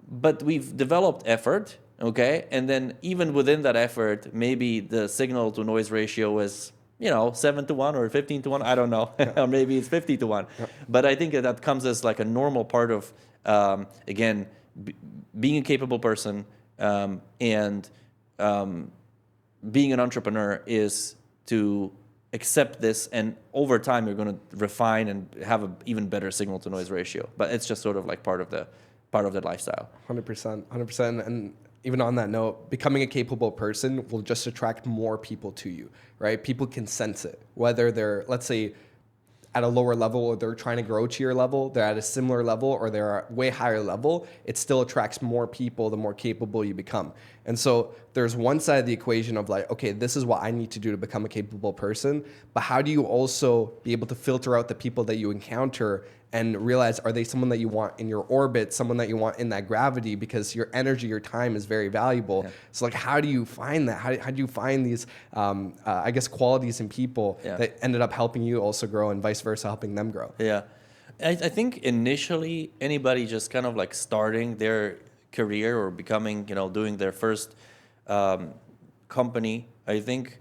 but we've developed effort, okay? And then even within that effort, maybe the signal to noise ratio is 7-1 or 15-1, I don't know. Or maybe it's 50-1. Yep. But I think that comes as like a normal part of, again, being a capable person, and being an entrepreneur is to accept this, and over time you're going to refine and have an even better signal to noise ratio. But it's just sort of like part of the lifestyle. 100%. And even on that note, becoming a capable person will just attract more people to you, right? People can sense it, whether they're, let's say, at a lower level, or they're trying to grow to your level, they're at a similar level, or they're at a way higher level, it still attracts more people the more capable you become. And so there's one side of the equation of like, okay, this is what I need to do to become a capable person, but how do you also be able to filter out the people that you encounter and realize, are they someone that you want in your orbit, someone that you want in that gravity, because your energy, your time is very valuable. Yeah. So like, how do you find that? How do you find these, I guess, qualities in people that ended up helping you also grow, and vice versa, helping them grow? Yeah. I think initially anybody just kind of like starting their career or becoming, doing their first company, I think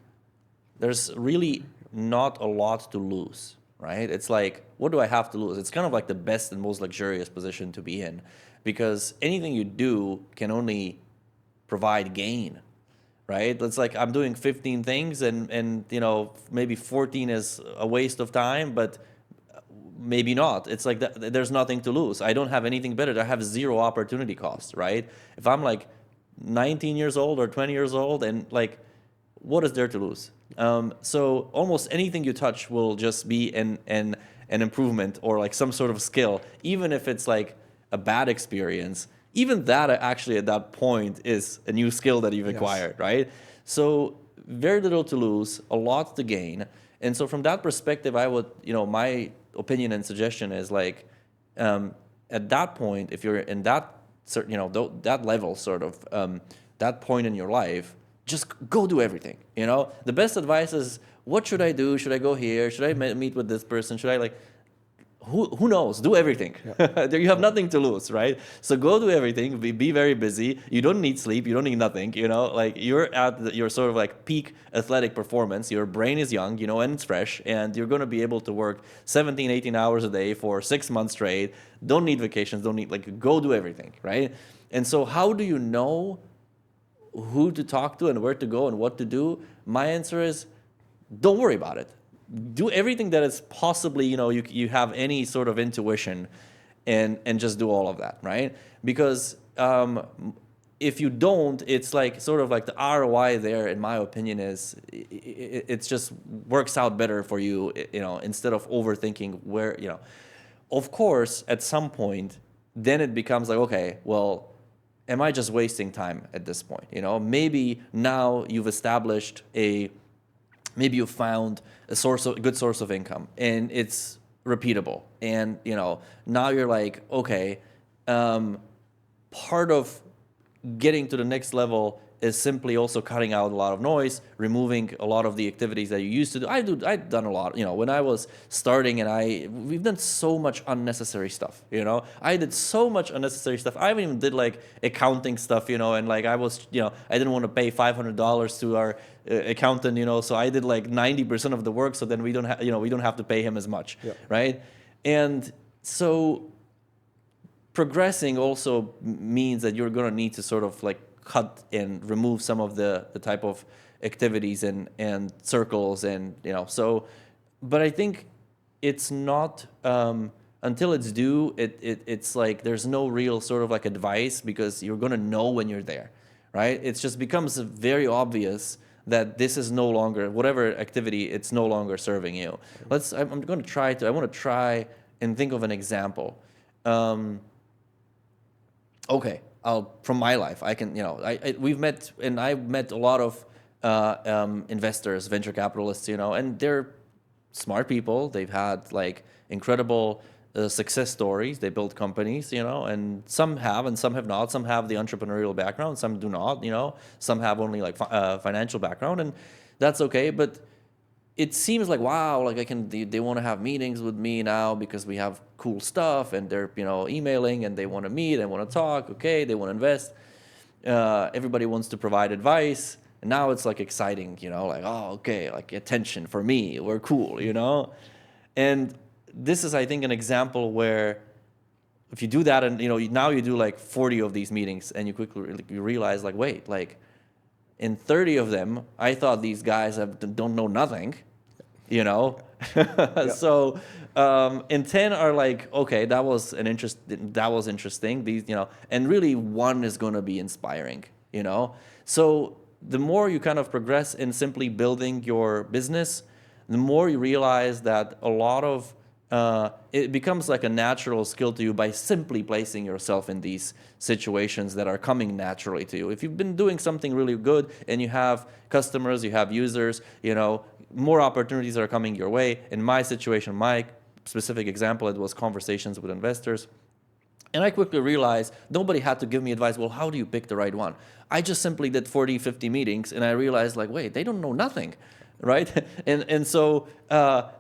there's really not a lot to lose. Right? It's like, what do I have to lose? It's kind of like the best and most luxurious position to be in, because anything you do can only provide gain, right? It's like I'm doing 15 things and maybe 14 is a waste of time, but maybe not. It's like there's nothing to lose. I don't have anything better. I have 0 opportunity cost, right? If I'm like 19 years old or 20 years old, and like, what is there to lose? So almost anything you touch will just be an improvement or like some sort of skill, even if it's like a bad experience. Even that actually at that point is a new skill that you've acquired, right? So very little to lose, a lot to gain. And so from that perspective, I would, my opinion and suggestion is like, at that point, if you're in that certain, that level sort of, that point in your life, just go do everything. The best advice is, what should I do? Should I go here? Should I meet with this person? Should I like, who knows? Do everything. Yeah. You have nothing to lose, right? So go do everything. Be very busy. You don't need sleep. You don't need nothing. Like you're at your sort of like peak athletic performance. Your brain is young, and it's fresh, and you're going to be able to work 17, 18 hours a day for 6 months straight. Don't need vacations. Don't need go do everything, right? And so how do you know who to talk to and where to go and what to do? My answer is, don't worry about it. Do everything that is possibly, you have any sort of intuition, and just do all of that, right? Because if you don't, it's like sort of like the ROI there, in my opinion, is it just works out better for you, instead of overthinking where, Of course, at some point, then it becomes like, okay, well, am I just wasting time at this point? Maybe now you've established maybe you found a good source of income, and it's repeatable. And, now you're like, okay, part of getting to the next level is simply also cutting out a lot of noise, removing a lot of the activities that you used to do. I've done a lot, when I was starting, and we've done so much unnecessary stuff, I did so much unnecessary stuff. I even did like accounting stuff, and like I was, I didn't want to pay $500 to our accountant, so I did like 90% of the work, so then we don't have to pay him as much, right? And so progressing also means that you're going to need to sort of like cut and remove some of the type of activities and circles, and so, but I think it's not a until it's due, it's like there's no real sort of like advice, because you're going to know when you're there, right? It just becomes very obvious that this is no longer, whatever activity, it's no longer serving you. I'm going to try to, I want to try and think of an example. Okay, from my life, I can, we've met, and I've met a lot of investors, venture capitalists, and they're smart people. They've had like incredible success stories. They built companies, and some have and some have not. Some have the entrepreneurial background, some do not, some have only like financial background, and that's okay. But it seems like, wow, like they want to have meetings with me now because we have cool stuff, and they're, emailing, and they want to meet and want to talk. Okay, they want to invest. Everybody wants to provide advice. And now it's like exciting, like, oh, okay, like attention for me, we're cool, And this is, I think, an example where if you do that, and now you do like 40 of these meetings, and you quickly you realize, like, wait, like in 30 of them, I thought these guys don't know nothing, Yep. So and 10 are like, okay, that was interesting. These, and really one is going to be inspiring, So the more you kind of progress in simply building your business, the more you realize that a lot of it becomes like a natural skill to you by simply placing yourself in these situations that are coming naturally to you. If you've been doing something really good and you have customers, you have users, more opportunities are coming your way. In my situation, my specific example, it was conversations with investors. And I quickly realized nobody had to give me advice. Well, how do you pick the right one? I just simply did 40, 50 meetings, and I realized, like, wait, they don't know nothing, right? And so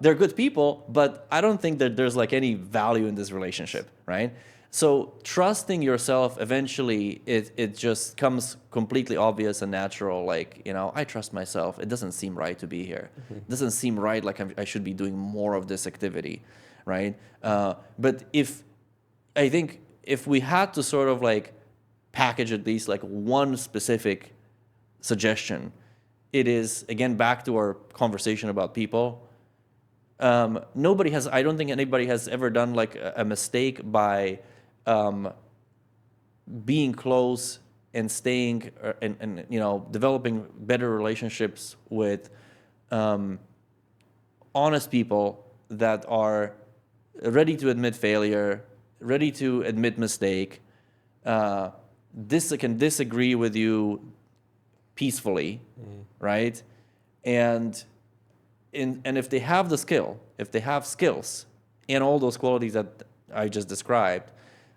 they're good people, but I don't think that there's like any value in this relationship, right? So trusting yourself, eventually, it just comes completely obvious and natural. Like, I trust myself. It doesn't seem right to be here. It doesn't seem right like I should be doing more of this activity, right? But I think if we had to sort of like package at least like one specific suggestion, it is, again, back to our conversation about people. I don't think anybody has ever done like a mistake by being close and staying and developing better relationships with honest people that are ready to admit failure, ready to admit mistake, can disagree with you peacefully, right? And if they have the skill, if they have skills and all those qualities that I just described,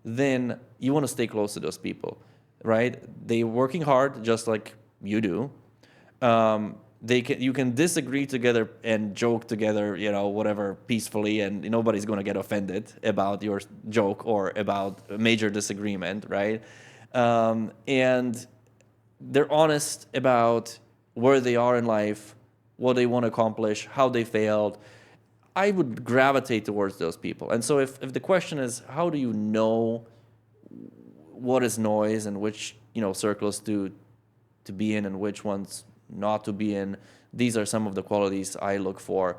then you want to stay close to those people, right? They're working hard just like you do. You can disagree together and joke together, whatever, peacefully, and nobody's going to get offended about your joke or about a major disagreement, right? And they're honest about where they are in life, what they want to accomplish, how they failed. I would gravitate towards those people. And so if the question is, how do you know what is noise and which circles to be in and which ones not to be in, these are some of the qualities I look for.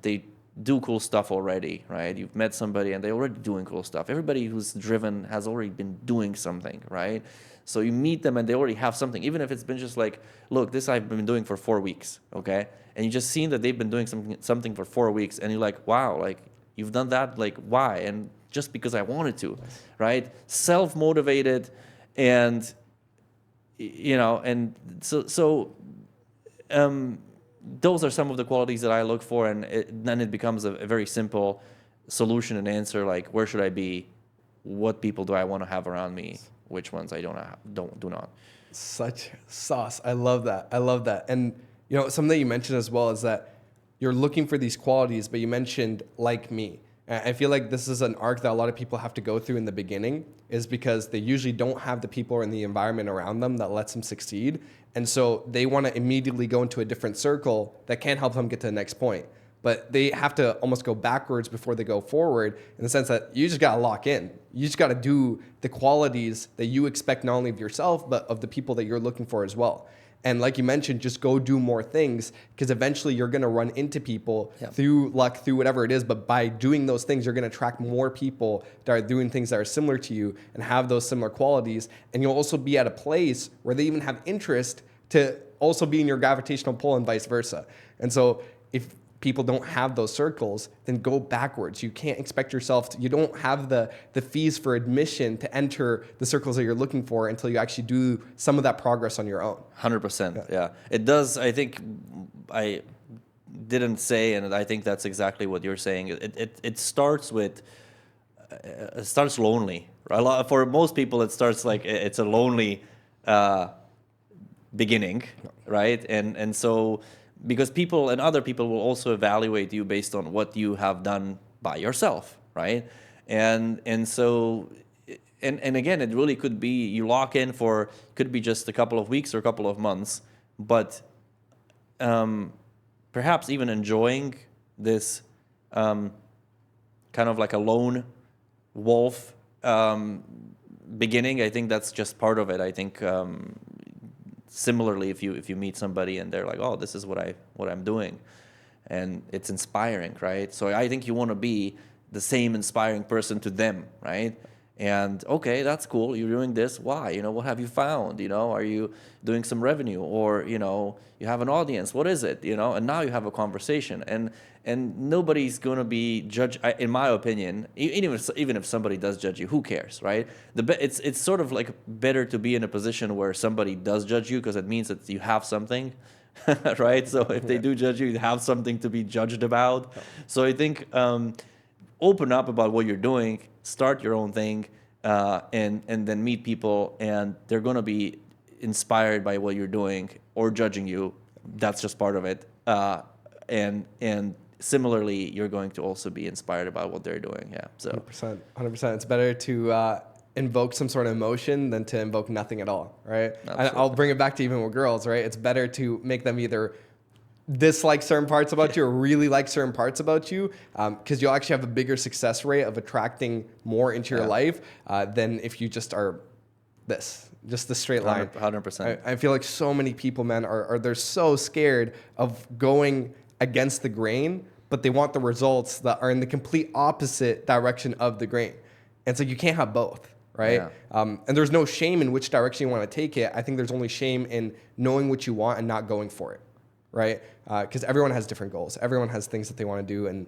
They do cool stuff already, right? You've met somebody and they're already doing cool stuff. Everybody who's driven has already been doing something, right? So you meet them and they already have something, even if it's been just like, look, this I've been doing for 4 weeks, okay? And you just seen that they've been doing something for 4 weeks, and you're like, wow, like you've done that, like why? And just because I wanted to, right? Self-motivated, and and so those are some of the qualities that I look for, and then it becomes a very simple solution and answer, like where should I be? What people do I want to have around me? Which ones I do not. Such sauce. I love that. And something that you mentioned as well is that you're looking for these qualities, but you mentioned like me. I feel like this is an arc that a lot of people have to go through in the beginning, is because they usually don't have the people or in the environment around them that lets them succeed. And so they want to immediately go into a different circle that can't help them get to the next point. but they have to almost go backwards before they go forward, in the sense that you just got to lock in. You just got to do the qualities that you expect not only of yourself, but of the people that you're looking for as well. And like you mentioned, just go do more things, because eventually you're going to run into people through luck, through whatever it is. But by doing those things, you're going to attract more people that are doing things that are similar to you and have those similar qualities. And you'll also be at a place where they even have interest to also be in your gravitational pull, and vice versa. And so if people don't have those circles, then go backwards. You can't expect yourself to, you don't have the fees for admission to enter the circles that you're looking for until you actually do some of that progress on your own. 100%. Yeah. It does. I think I didn't say, and I think that's exactly what you're saying. It starts with, it starts lonely. For most people, it starts like it's a lonely beginning, right? And so, because people and other people will also evaluate you based on what you have done by yourself, right? And so, and again, it really could be you lock in for, could be just a couple of weeks or a couple of months, but perhaps even enjoying this kind of like a lone wolf beginning. I think that's just part of it. I think similarly, if you meet somebody and they're like, oh, this is what I'm doing, and it's inspiring, right? So I think you want to be the same inspiring person to them, right? And okay, that's cool. You're doing this. Why? What have you found? Are you doing some revenue, or you have an audience? What is it? And now you have a conversation, and nobody's gonna be judged. In my opinion, even if somebody does judge you, who cares, right? It's sort of like better to be in a position where somebody does judge you, because it means that you have something, right? So if they do judge you, you have something to be judged about. So I think open up about what you're doing, start your own thing, and then meet people, and they're gonna be inspired by what you're doing or judging you. That's just part of it. And similarly, you're going to also be inspired about what they're doing. Yeah. So 100%. It's better to invoke some sort of emotion than to invoke nothing at all, right? I'll bring it back to even with girls, right? It's better to make them either dislike certain parts about you or really like certain parts about you, because you'll actually have a bigger success rate of attracting more into your life than if you just are just the straight line. 100%. I feel like so many people, man, they're so scared of going against the grain, but they want the results that are in the complete opposite direction of the grain. And so you can't have both, right? And there's no shame in which direction you want to take it. I think there's only shame in knowing what you want and not going for it, right? Because everyone has different goals. Everyone has things that they want to do. And,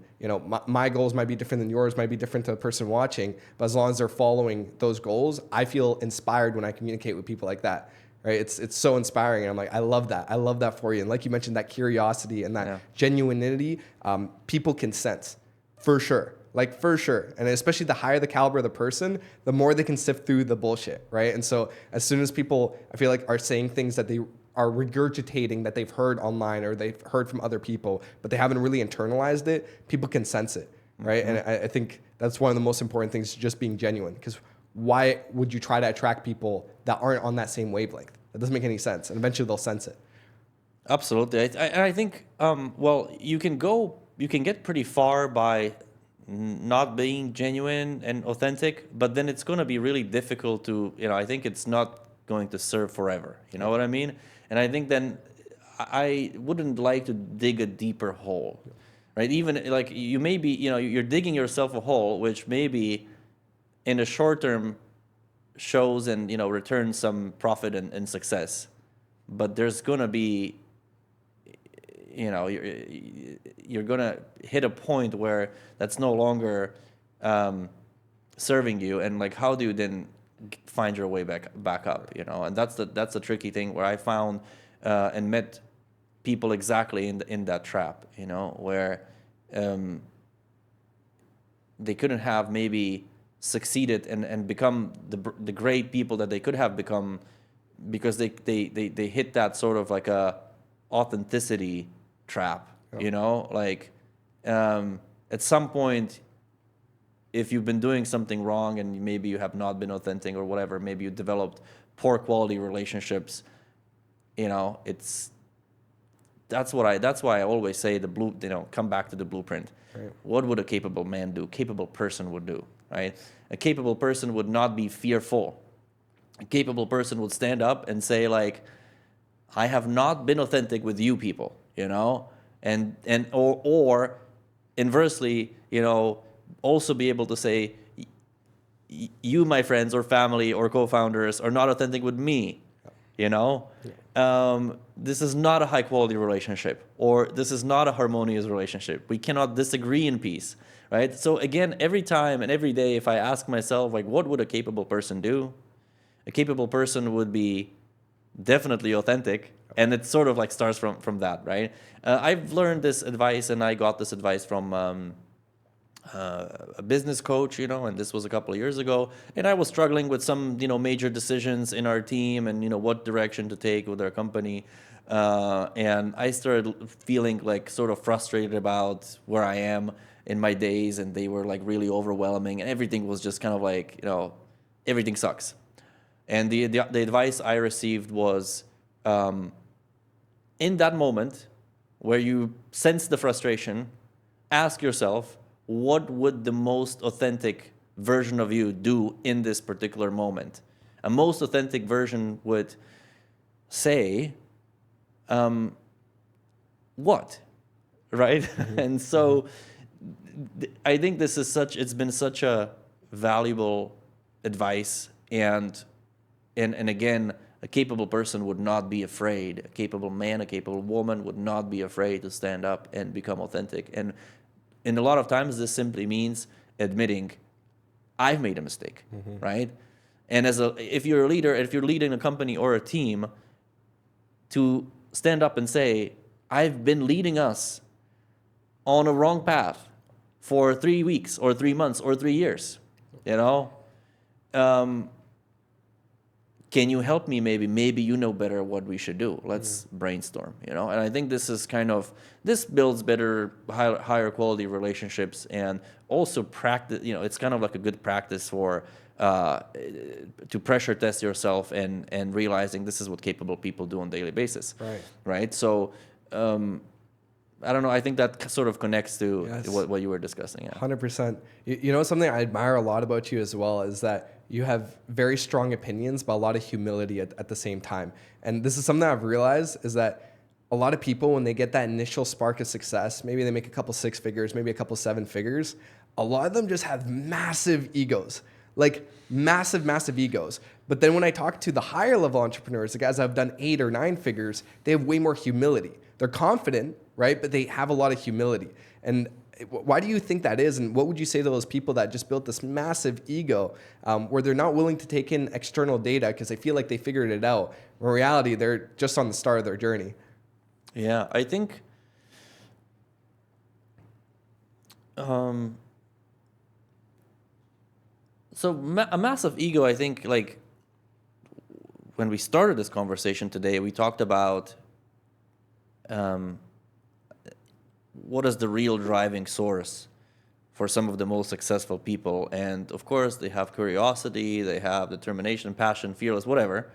my goals might be different than yours, might be different to the person watching. But as long as they're following those goals, I feel inspired when I communicate with people like that, right? It's so inspiring. And I'm like, I love that. I love that for you. And like you mentioned, that curiosity and that genuinity, people can sense for sure. Like, for sure. And especially the higher the caliber of the person, the more they can sift through the bullshit, right? And so as soon as people, I feel like, are saying things that they are regurgitating that they've heard online or they've heard from other people, but they haven't really internalized it, people can sense it, right? And I think that's one of the most important things, just being genuine. Because why would you try to attract people that aren't on that same wavelength? That doesn't make any sense. And eventually they'll sense it. Absolutely. I think, well, you can get pretty far by not being genuine and authentic, but then it's going to be really difficult to, I think it's not going to serve forever. You know what I mean? And I think then I wouldn't like to dig a deeper hole, right? Even like you may be, you're digging yourself a hole, which maybe in the short term shows and, returns some profit and success. But there's going to be, you're going to hit a point where that's no longer serving you. And like, how do you then find your way back up, and that's the tricky thing, where I found and met people exactly in that trap, where they couldn't have maybe succeeded and become the great people that they could have become, because they hit that sort of like a authenticity trap, like at some point, if you've been doing something wrong and maybe you have not been authentic or whatever, maybe you developed poor quality relationships, it's that's why I always say come back to the blueprint. Right. What would a capable man do? Capable person would do, right? A capable person would not be fearful. A capable person would stand up and say, like, I have not been authentic with you people, or inversely, also be able to say, you, my friends or family or co-founders, are not authentic with me, This is not a high quality relationship, or this is not a harmonious relationship. We cannot disagree in peace, right? So again, every time and every day, if I ask myself, like, what would a capable person do? A capable person would be definitely authentic, and it sort of like starts from that, right? I've learned this advice, and I got this advice from a business coach, and this was a couple of years ago, and I was struggling with some, major decisions in our team, and what direction to take with our company, and I started feeling like sort of frustrated about where I am in my days, and they were like really overwhelming, and everything was just kind of like, everything sucks. And the advice I received was, in that moment where you sense the frustration, ask yourself, what would the most authentic version of you do in this particular moment? A most authentic version would say, what? Right? Mm-hmm. And so I think it's been such a valuable advice, and again, a capable person would not be afraid. A capable man, a capable woman would not be afraid to stand up and become authentic. And a lot of times, this simply means admitting, I've made a mistake, mm-hmm. right? And if you're a leader, if you're leading a company or a team, to stand up and say, I've been leading us on a wrong path for 3 weeks or 3 months or 3 years, can you help me? Maybe you know better what we should do. Let's brainstorm, And I think this builds better, higher quality relationships, and also practice. It's kind of like a good practice for to pressure test yourself and realizing this is what capable people do on a daily basis. Right. So I don't know. I think that sort of connects to what you were discussing. 100%. Something I admire a lot about you as well is that you have very strong opinions, but a lot of humility at the same time. And this is something I've realized is that a lot of people, when they get that initial spark of success, maybe they make a couple 6 figures, maybe a couple 7 figures, a lot of them just have massive egos, like massive egos. But then when I talk to the higher level entrepreneurs, the guys that have done 8 or 9 figures, they have way more humility. They're confident, right? But they have a lot of humility. And why do you think that is? And what would you say to those people that just built this massive ego where they're not willing to take in external data because they feel like they figured it out? In reality, they're just on the start of their journey. Yeah, I think a massive ego, I think, like when we started this conversation today, we talked about what is the real driving source for some of the most successful people. And of course, they have curiosity, they have determination, passion, fearless, whatever.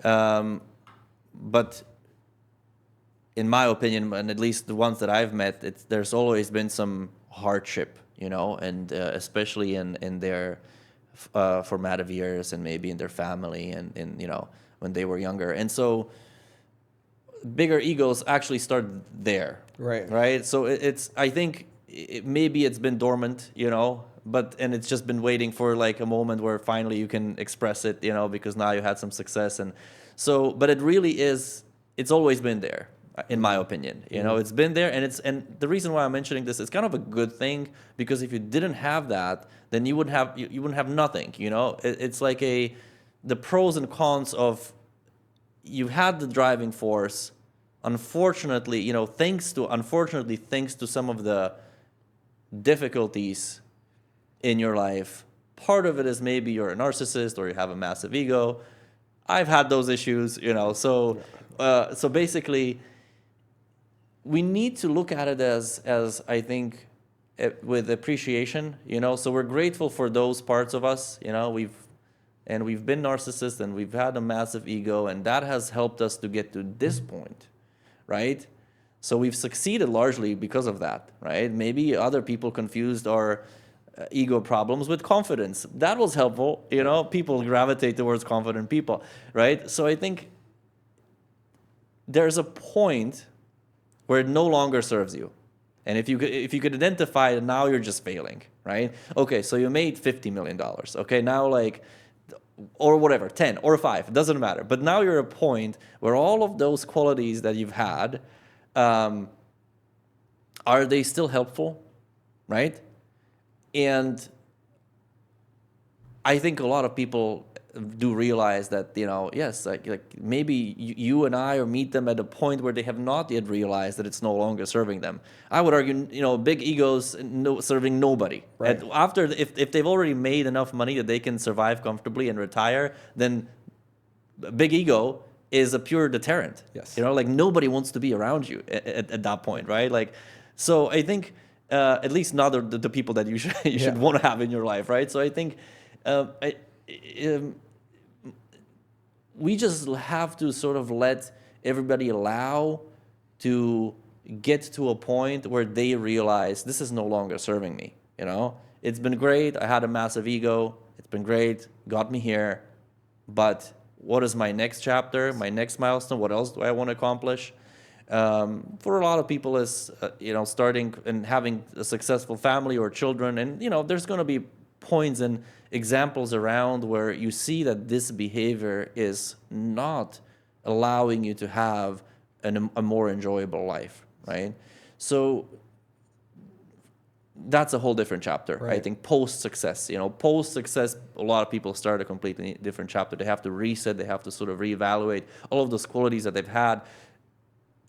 But in my opinion, and at least the ones that I've met, there's always been some hardship, and especially in their formative years, and maybe in their family, and when they were younger. And so bigger egos actually start there. Right. So I think maybe it's been dormant, and it's just been waiting for like a moment where finally you can express it, because now you had some success. And so, but it really is, it's always been there, in my opinion, it's been there. And the reason why I'm mentioning this is kind of a good thing, because if you didn't have that, then you wouldn't have nothing, it's like the pros and cons of, you've had the driving force. Unfortunately, thanks to some of the difficulties in your life, part of it is maybe you're a narcissist or you have a massive ego. I've had those issues, so basically we need to look at it as I think with appreciation, so we're grateful for those parts of us, we've been narcissists and we've had a massive ego, and that has helped us to get to this point. Right? So we've succeeded largely because of that, right? Maybe other people confused our ego problems with confidence. That was helpful, you know. People gravitate towards confident people, right? So I think there's a point where it no longer serves you. And if you could identify that now you're just failing, right? Okay, so you made $50 million. Okay, now like, or whatever, 10 or 5, it doesn't matter. But now you're at a point where all of those qualities that you've had, are they still helpful, right? And I think a lot of people do realize that, you know, yes, like maybe you and I or meet them at a point where they have not yet realized that it's no longer serving them. I would argue, you know, big egos serving nobody. Right. After, if they've already made enough money that they can survive comfortably and retire, then a big ego is a pure deterrent. Yes. You know, like nobody wants to be around you at that point, right? Like, so I think at least not the people that you should want to have in your life, right? So I think we just have to sort of let everybody allow to get to a point where they realize this is no longer serving me. You know, it's been great. I had a massive ego. It's been great. Got me here. But what is my next chapter, my next milestone? What else do I want to accomplish? For a lot of people is, you know, starting and having a successful family or children. And, you know, there's going to be points and examples around where you see that this behavior is not allowing you to have a more enjoyable life, right? So that's a whole different chapter. Right. I think post-success, you know, post-success, a lot of people start a completely different chapter. They have to reset, they have to sort of reevaluate all of those qualities that they've had,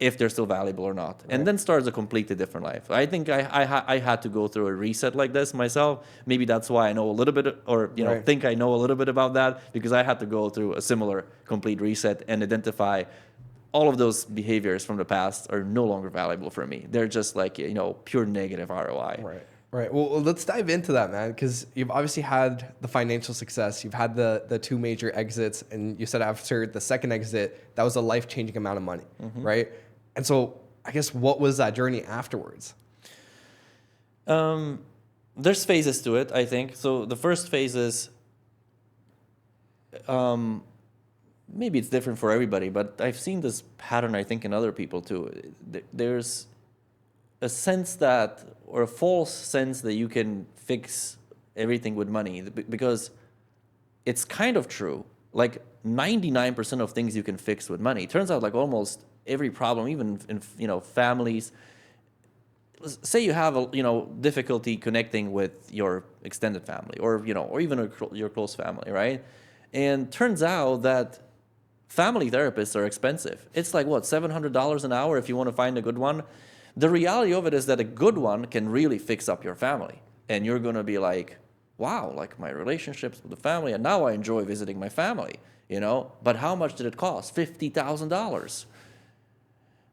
if they're still valuable or not. Right. And then starts a completely different life. I think I had to go through a reset like this myself. Maybe that's why I know a little bit, or, you know, think I know a little bit about that, because I had to go through a similar complete reset and identify all of those behaviors from the past are no longer valuable for me. They're just like, you know, pure negative ROI. Right. Right. Well, let's dive into that, man, because you've obviously had the financial success. You've had the 2 major exits, and you said after the second exit, that was a life-changing amount of money, right? And so I guess what was that journey afterwards? There's phases to it, I think. So the first phase is, maybe it's different for everybody, but I've seen this pattern, I think, in other people too. There's a sense that, or a false sense that you can fix everything with money, because it's kind of true. Like 99% of things you can fix with money. It turns out like almost every problem, even in, you know, families. Say you have a, you know, difficulty connecting with your extended family, or, you know, or even your close family, right? And turns out that family therapists are expensive. It's like, what, $700 an hour if you want to find a good one? The reality of it is that a good one can really fix up your family. And you're going to be like, wow, like my relationships with the family, and now I enjoy visiting my family, you know? But how much did it cost? $50,000.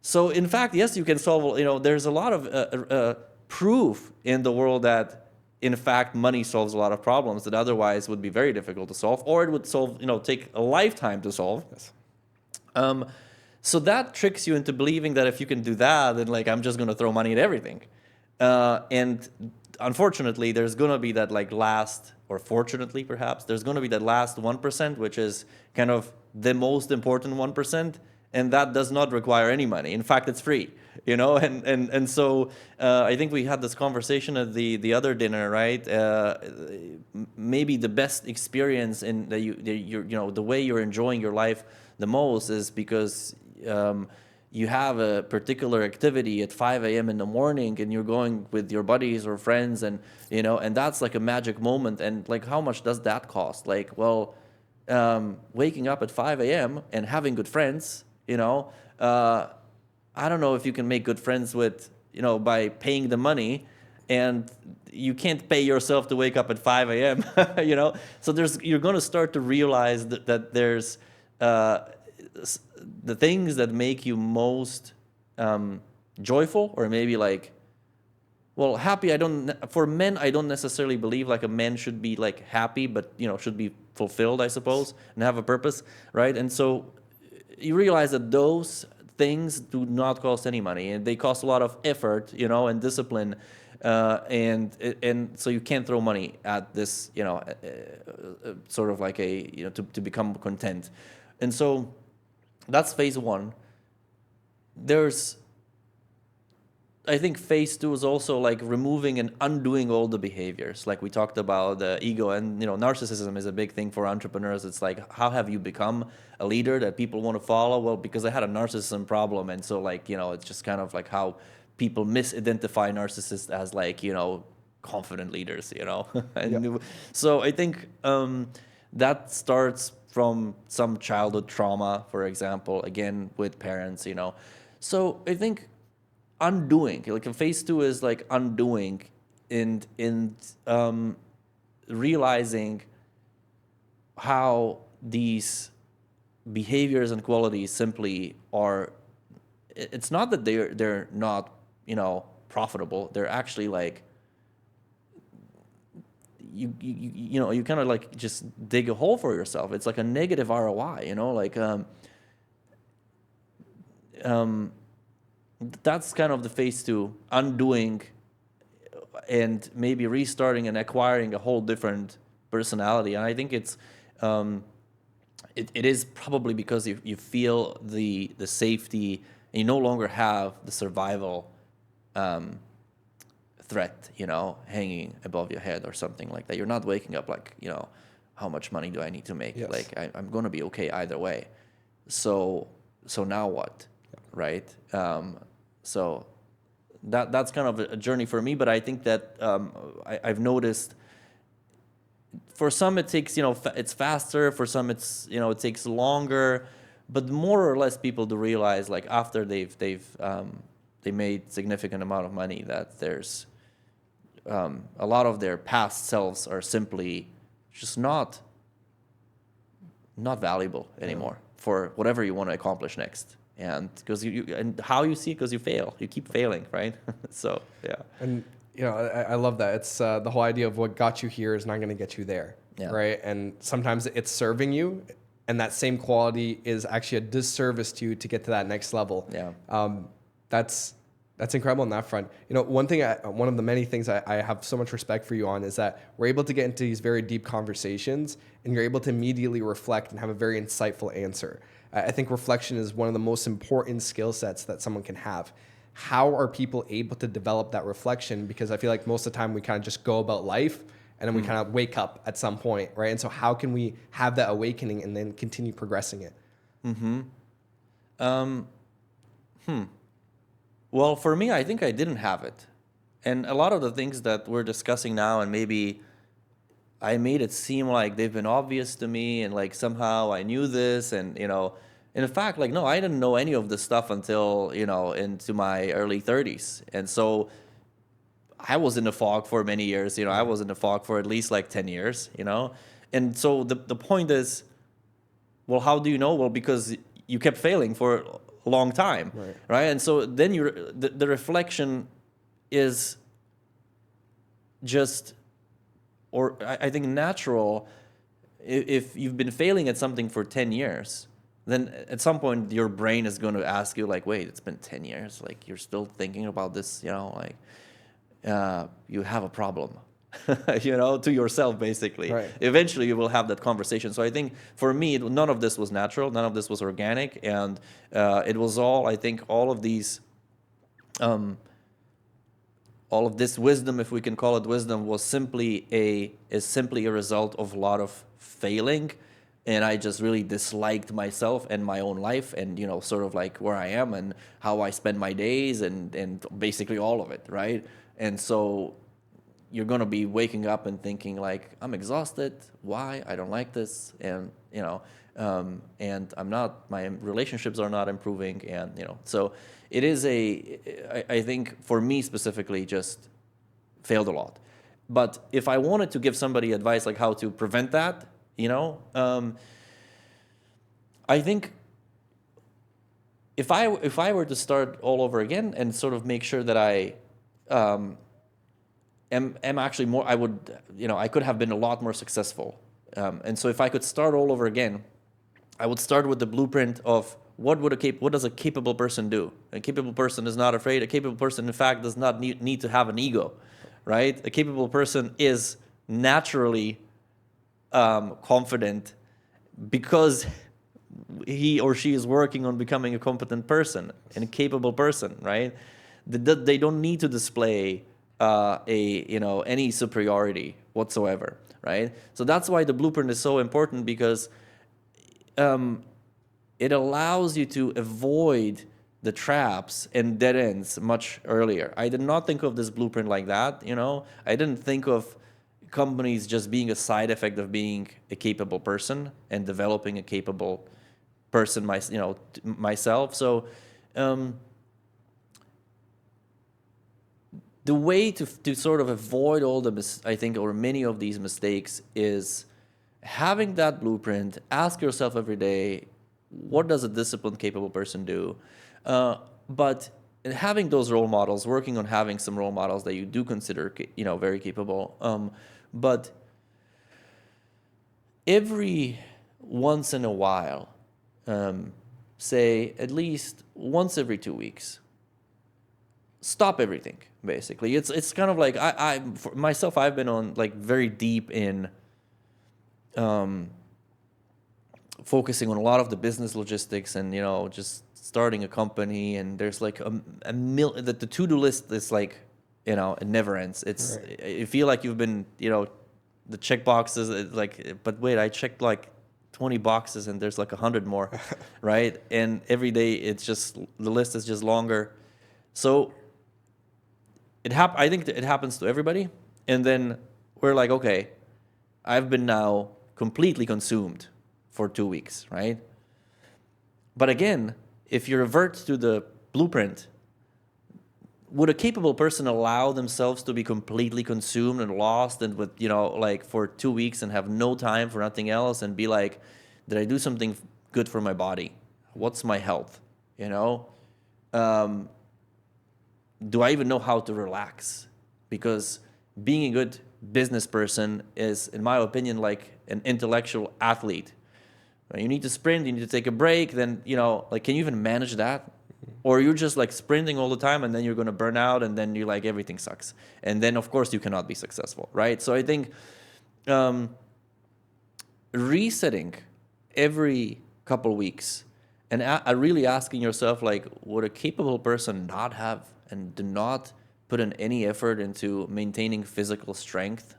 So in fact, yes, you can solve, you know, there's a lot of proof in the world that, in fact, money solves a lot of problems that otherwise would be very difficult to solve, or it would solve, you know, take a lifetime to solve. Yes. So that tricks you into believing that if you can do that, then like I'm just going to throw money at everything. And unfortunately, there's going to be that like last, or fortunately perhaps, there's going to be that last 1%, which is kind of the most important 1%. And that does not require any money. In fact, it's free, you know. And so I think we had this conversation at the other dinner, right? Maybe the best experience in that you know, the way you're enjoying your life the most is because you have a particular activity at 5 a.m. in the morning, and you're going with your buddies or friends, and, you know, and that's like a magic moment. And like, how much does that cost? Like, well, waking up at 5 a.m. and having good friends. You know, I don't know if you can make good friends with, you know, by paying the money, and you can't pay yourself to wake up at 5 a.m., you know? So you're going to start to realize that there's the things that make you most joyful, or maybe like, well, happy. For men, I don't necessarily believe like a man should be like happy, but, you know, should be fulfilled, I suppose, and have a purpose, right? And so you realize that those things do not cost any money, and they cost a lot of effort, and discipline, and so you can't throw money at this, sort of like to become content, and so that's phase one. I think phase two is also like removing and undoing all the behaviors. Like we talked about the ego, and narcissism is a big thing for entrepreneurs. It's like, how have you become a leader that people want to follow? Well, because I had a narcissism problem, and so like it's just kind of like how people misidentify narcissists as like confident leaders, and Yep. so I think that starts from some childhood trauma, for example, again with parents, So I think undoing, like phase two is like undoing and realizing how these behaviors and qualities simply are. It's not that they're not profitable. They're actually like you kind of like just dig a hole for yourself. It's like a negative ROI, like that's kind of the phase two, undoing and maybe restarting and acquiring a whole different personality. And I think it is probably because you feel the safety, and you no longer have the survival threat, hanging above your head or something like that. You're not waking up like, how much money do I need to make? Yes. Like I'm going to be okay either way. So now what? Right? So that's kind of a journey for me, but I think that I've noticed for some it takes, it's faster, for some it's, it takes longer, but more or less people do realize, like after they made significant amount of money, that there's a lot of their past selves are simply just not valuable anymore for whatever you want to accomplish next. And because and how you see it, because you keep failing, right? So yeah. And I love that. It's the whole idea of what got you here is not going to get you there, right? And sometimes it's serving you, and that same quality is actually a disservice to you to get to that next level. Yeah. That's incredible on that front. One of the many things I have so much respect for you on is that we're able to get into these very deep conversations, and you're able to immediately reflect and have a very insightful answer. I think reflection is one of the most important skill sets that someone can have. How are people able to develop that reflection? Because I feel like most of the time we kind of just go about life and then we kind of wake up at some point, right? And so how can we have that awakening and then continue progressing it? Well, for me, I think I didn't have it. And a lot of the things that we're discussing now, and maybe I made it seem like they've been obvious to me, and like somehow I knew this, and in fact, like no, I didn't know any of this stuff until into my early 30s, and so I was in the fog for many years. I was in the fog for at least like 10 years. And so the point is, well, how do you know? Well, because you kept failing for a long time, right? And so then the reflection is just. Or I think natural, if you've been failing at something for 10 years, then at some point your brain is going to ask you like, wait, it's been 10 years. Like you're still thinking about this, like you have a problem, to yourself basically. Right. Eventually you will have that conversation. So I think for me, none of this was natural. None of this was organic. And it was all, I think all of these... all of this wisdom, if we can call it wisdom, was simply a result of a lot of failing, and I just really disliked myself and my own life, and sort of like where I am and how I spend my days, and basically all of it, right? And so you're gonna be waking up and thinking like, I'm exhausted. Why? I don't like this, and and my relationships are not improving, and so. It is I think for me specifically, just failed a lot. But if I wanted to give somebody advice like how to prevent that, I think if I were to start all over again and sort of make sure that I am actually more, I would, I could have been a lot more successful. And so if I could start all over again, I would start with the blueprint of what does a capable person do? A capable person is not afraid. A capable person, in fact, does not need to have an ego, right? A capable person is naturally confident because he or she is working on becoming a competent person and a capable person, right? They don't need to display any superiority whatsoever, right? So that's why the blueprint is so important, because it allows you to avoid the traps and dead ends much earlier. I did not think of this blueprint like that, I didn't think of companies just being a side effect of being a capable person and developing a capable person myself. So the way to sort of avoid all I think, or many of these mistakes, is having that blueprint. Ask yourself every day, what does a disciplined, capable person do? But having those role models, working on having some role models that you do consider, very capable. But every once in a while, say at least once every 2 weeks, stop everything. Basically, it's kind of like for myself, I've been on like very deep in focusing on a lot of the business logistics and just starting a company, and there's like the to-do list is like it never ends. It's right. You feel like you've been the check boxes, like, but wait, I checked like 20 boxes and there's like 100 more, right? And every day it's just, the list is just longer. So I think it happens to everybody. And then we're like, okay, I've been now completely consumed for 2 weeks, right? But again, if you revert to the blueprint, would a capable person allow themselves to be completely consumed and lost and with, like for 2 weeks and have no time for nothing else and be like, did I do something good for my body? What's my health? Do I even know how to relax? Because being a good business person is, in my opinion, like an intellectual athlete. You need to sprint, you need to take a break, then, like, can you even manage that? Or you're just like sprinting all the time and then you're going to burn out and then you're like, everything sucks. And then, of course, you cannot be successful, right? So I think resetting every couple weeks and really asking yourself, like, would a capable person not have and do not put in any effort into maintaining physical strength?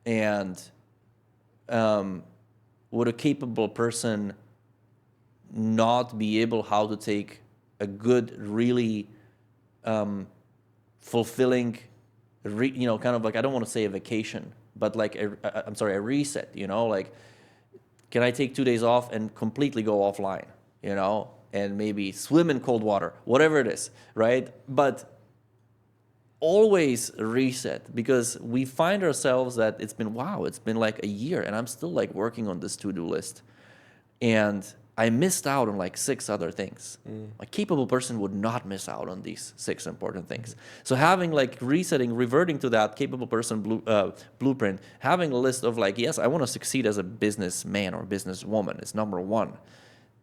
And would a capable person not be able how to take a good, really fulfilling, kind of like, I don't want to say a vacation, but like a reset, like, can I take 2 days off and completely go offline, and maybe swim in cold water, whatever it is, right? But always reset, because we find ourselves that it's been like a year and I'm still like working on this to-do list. And I missed out on like 6 other things. A capable person would not miss out on these 6 important things. So having like reverting to that capable person blueprint, having a list of like, yes, I want to succeed as a businessman or businesswoman is number 1.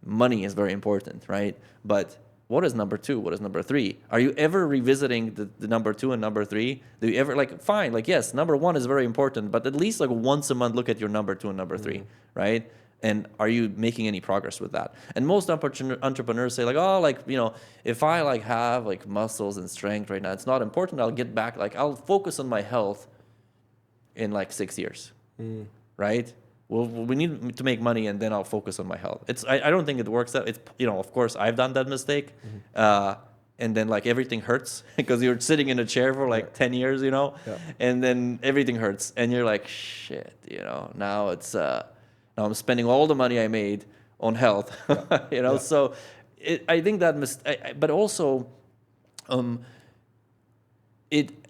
Money is very important, right? But what is number 2? What is number 3? Are you ever revisiting the number 2 and number 3? Do you ever fine, yes, number 1 is very important, but at least like once a month, look at your number 2 and number 3, right? And are you making any progress with that? And most entrepreneurs say if I have muscles and strength right now, it's not important. I'll get back. I'll focus on my health in 6 years, right? Well, we need to make money and then I'll focus on my health. I don't think it works out. It's, of course I've done that mistake. And then everything hurts because you're sitting in a chair for 10 years, and then everything hurts and you're like, shit, now it's, now I'm spending all the money I made on health, So I think that, but also,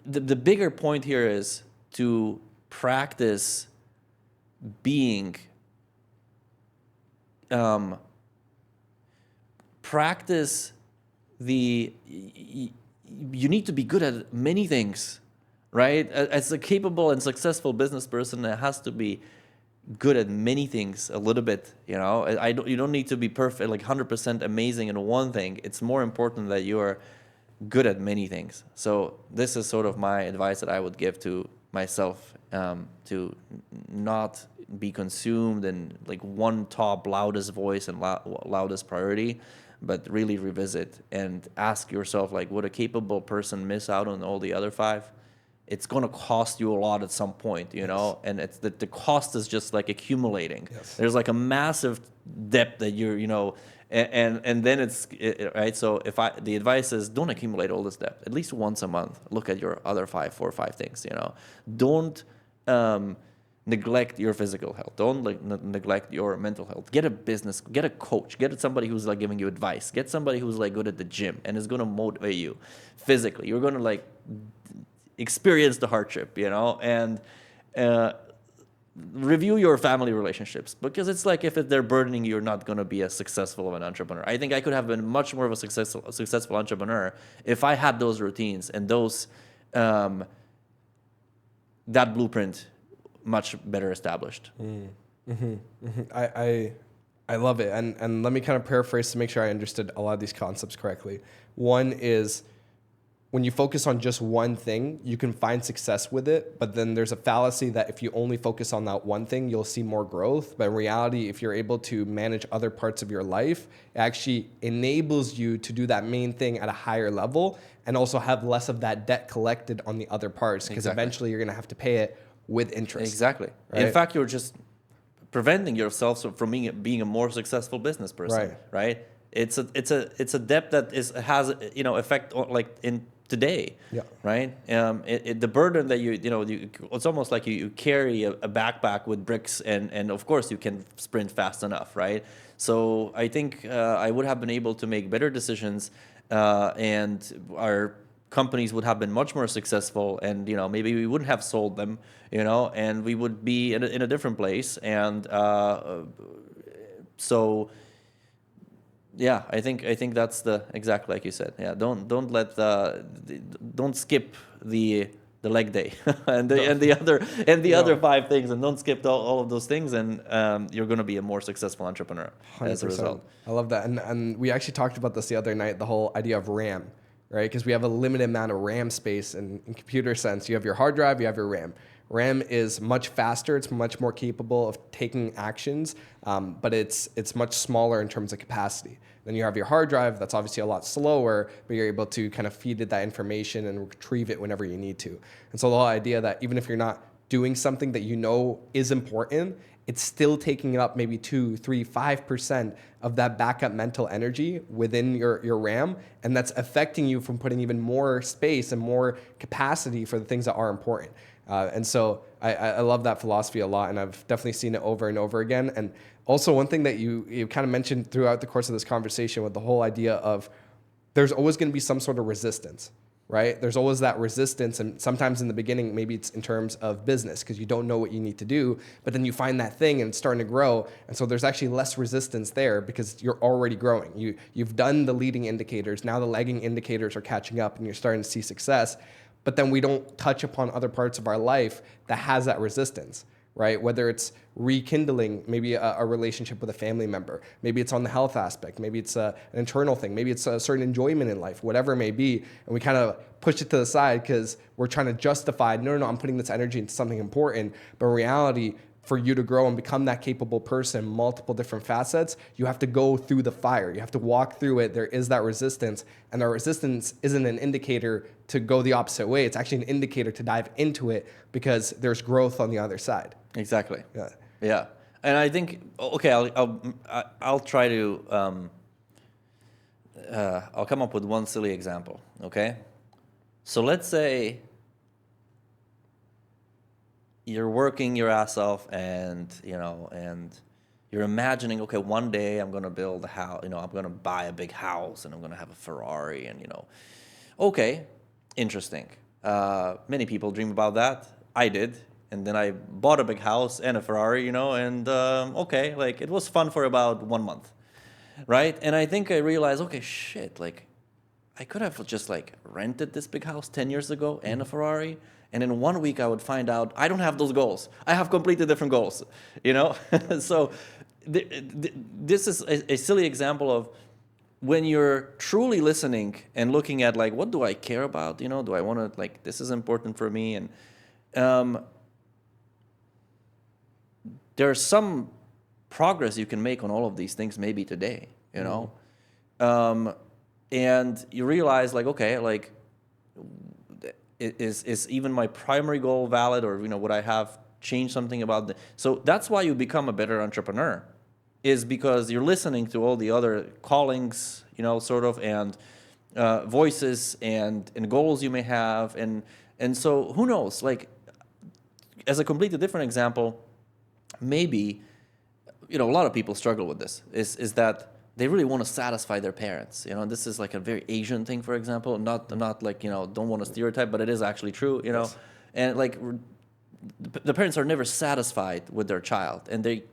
the bigger point here is to practice being, you need to be good at many things, right? As a capable and successful business person, it has to be good at many things a little bit, you know. You don't need to be perfect, like 100% amazing in one thing. It's more important that you are good at many things. So this is sort of my advice that I would give to myself, to not be consumed in like one top loudest voice and loudest priority, but really revisit and ask yourself, like, would a capable person miss out on all the other five? It's going to cost you a lot at some point, you know, and it's the cost is just like accumulating. There's like a massive debt that you're, you know, and then right. So the advice is, don't accumulate all this debt. At least once a month, look at your other 4 or 5 things, you know. Don't neglect your physical health. Don't neglect your mental health. Get a business, get a coach, get somebody who's like giving you advice, get somebody who's like good at the gym and is going to motivate you physically. You're going to like experience the hardship, you know, and review your family relationships, because it's like if they're burdening you, you're not going to be as successful of an entrepreneur. I think I could have been much more of a successful entrepreneur if I had those routines and those that blueprint much better established. I love it, and let me kind of paraphrase to make sure I understood a lot of these concepts correctly. One is, when you focus on just one thing, you can find success with it, but then there's a fallacy that if you only focus on that one thing, you'll see more growth. But in reality, if you're able to manage other parts of your life, it actually enables you to do that main thing at a higher level and also have less of that debt collected on the other parts, because eventually you're going to have to pay it with interest. Exactly. Right? In fact, you're just preventing yourself from being a more successful business person, right? It's a debt that has, you know, effect on, like in today, right? The burden that it's almost like you carry a backpack with bricks, and of course you can sprint fast enough, right? So I think I would have been able to make better decisions, and our companies would have been much more successful, and you know, maybe we wouldn't have sold them, you know, and we would be in a different place, and so. Yeah, I think that's exactly like you said. Yeah, don't skip the leg day and the other 5 things, and don't skip all of those things, and you're going to be a more successful entrepreneur 100%. As a result. I love that, and we actually talked about this the other night. The whole idea of RAM, right? Because we have a limited amount of RAM space in computer sense. You have your hard drive, you have your RAM. RAM is much faster. It's much more capable of taking actions, but it's much smaller in terms of capacity. Then you have your hard drive. That's obviously a lot slower, but you're able to kind of feed it that information and retrieve it whenever you need to. And so the whole idea that even if you're not doing something that you know is important, it's still taking up maybe 2, 3, 5% of that backup mental energy within your RAM, and that's affecting you from putting even more space and more capacity for the things that are important. And so I love that philosophy a lot, and I've definitely seen it over and over again. And also one thing that you kind of mentioned throughout the course of this conversation with the whole idea of there's always going to be some sort of resistance, right? There's always that resistance, and sometimes in the beginning, maybe it's in terms of business because you don't know what you need to do, but then you find that thing and it's starting to grow, and so there's actually less resistance there because you're already growing. You've done the leading indicators, now the lagging indicators are catching up and you're starting to see success, but then we don't touch upon other parts of our life that has that resistance, right? Whether it's rekindling maybe a relationship with a family member, maybe it's on the health aspect, maybe it's an internal thing, maybe it's a certain enjoyment in life, whatever it may be, and we kind of push it to the side because we're trying to justify, no, I'm putting this energy into something important, but in reality, for you to grow and become that capable person, multiple different facets, you have to go through the fire. You have to walk through it. There is that resistance, and the resistance isn't an indicator to go the opposite way. It's actually an indicator to dive into it because there's growth on the other side. Exactly. Yeah. And I think, okay, I'll try to, I'll come up with one silly example, okay? So let's say you're working your ass off, and you're imagining, okay, one day I'm going to build a house, I'm going to buy a big house, and I'm going to have a Ferrari, and okay, interesting. Many people dream about that. I did. And then I bought a big house and a Ferrari, and okay, like it was fun for about 1 month, right? And I think I realized, okay, shit, like I could have just like rented this big house 10 years ago and a Ferrari. And in 1 week, I would find out I don't have those goals. I have completely different goals, you know? So this is a silly example of when you're truly listening and looking at like, what do I care about? You know, do I want to, like, this is important for me? And there's some progress you can make on all of these things maybe today, you know? And you realize like, okay, like, is even my primary goal valid, or, you know, would I have changed something about the, so that's why you become a better entrepreneur, is because you're listening to all the other callings, you know, sort of, and voices and goals you may have. And so who knows, like, as a completely different example, maybe, you know, a lot of people struggle with this, is that they really want to satisfy their parents. You know, this is like a very Asian thing, for example, not like, you know, don't want to stereotype, but it is actually true, you know. Yes. And like the parents are never satisfied with their child, and they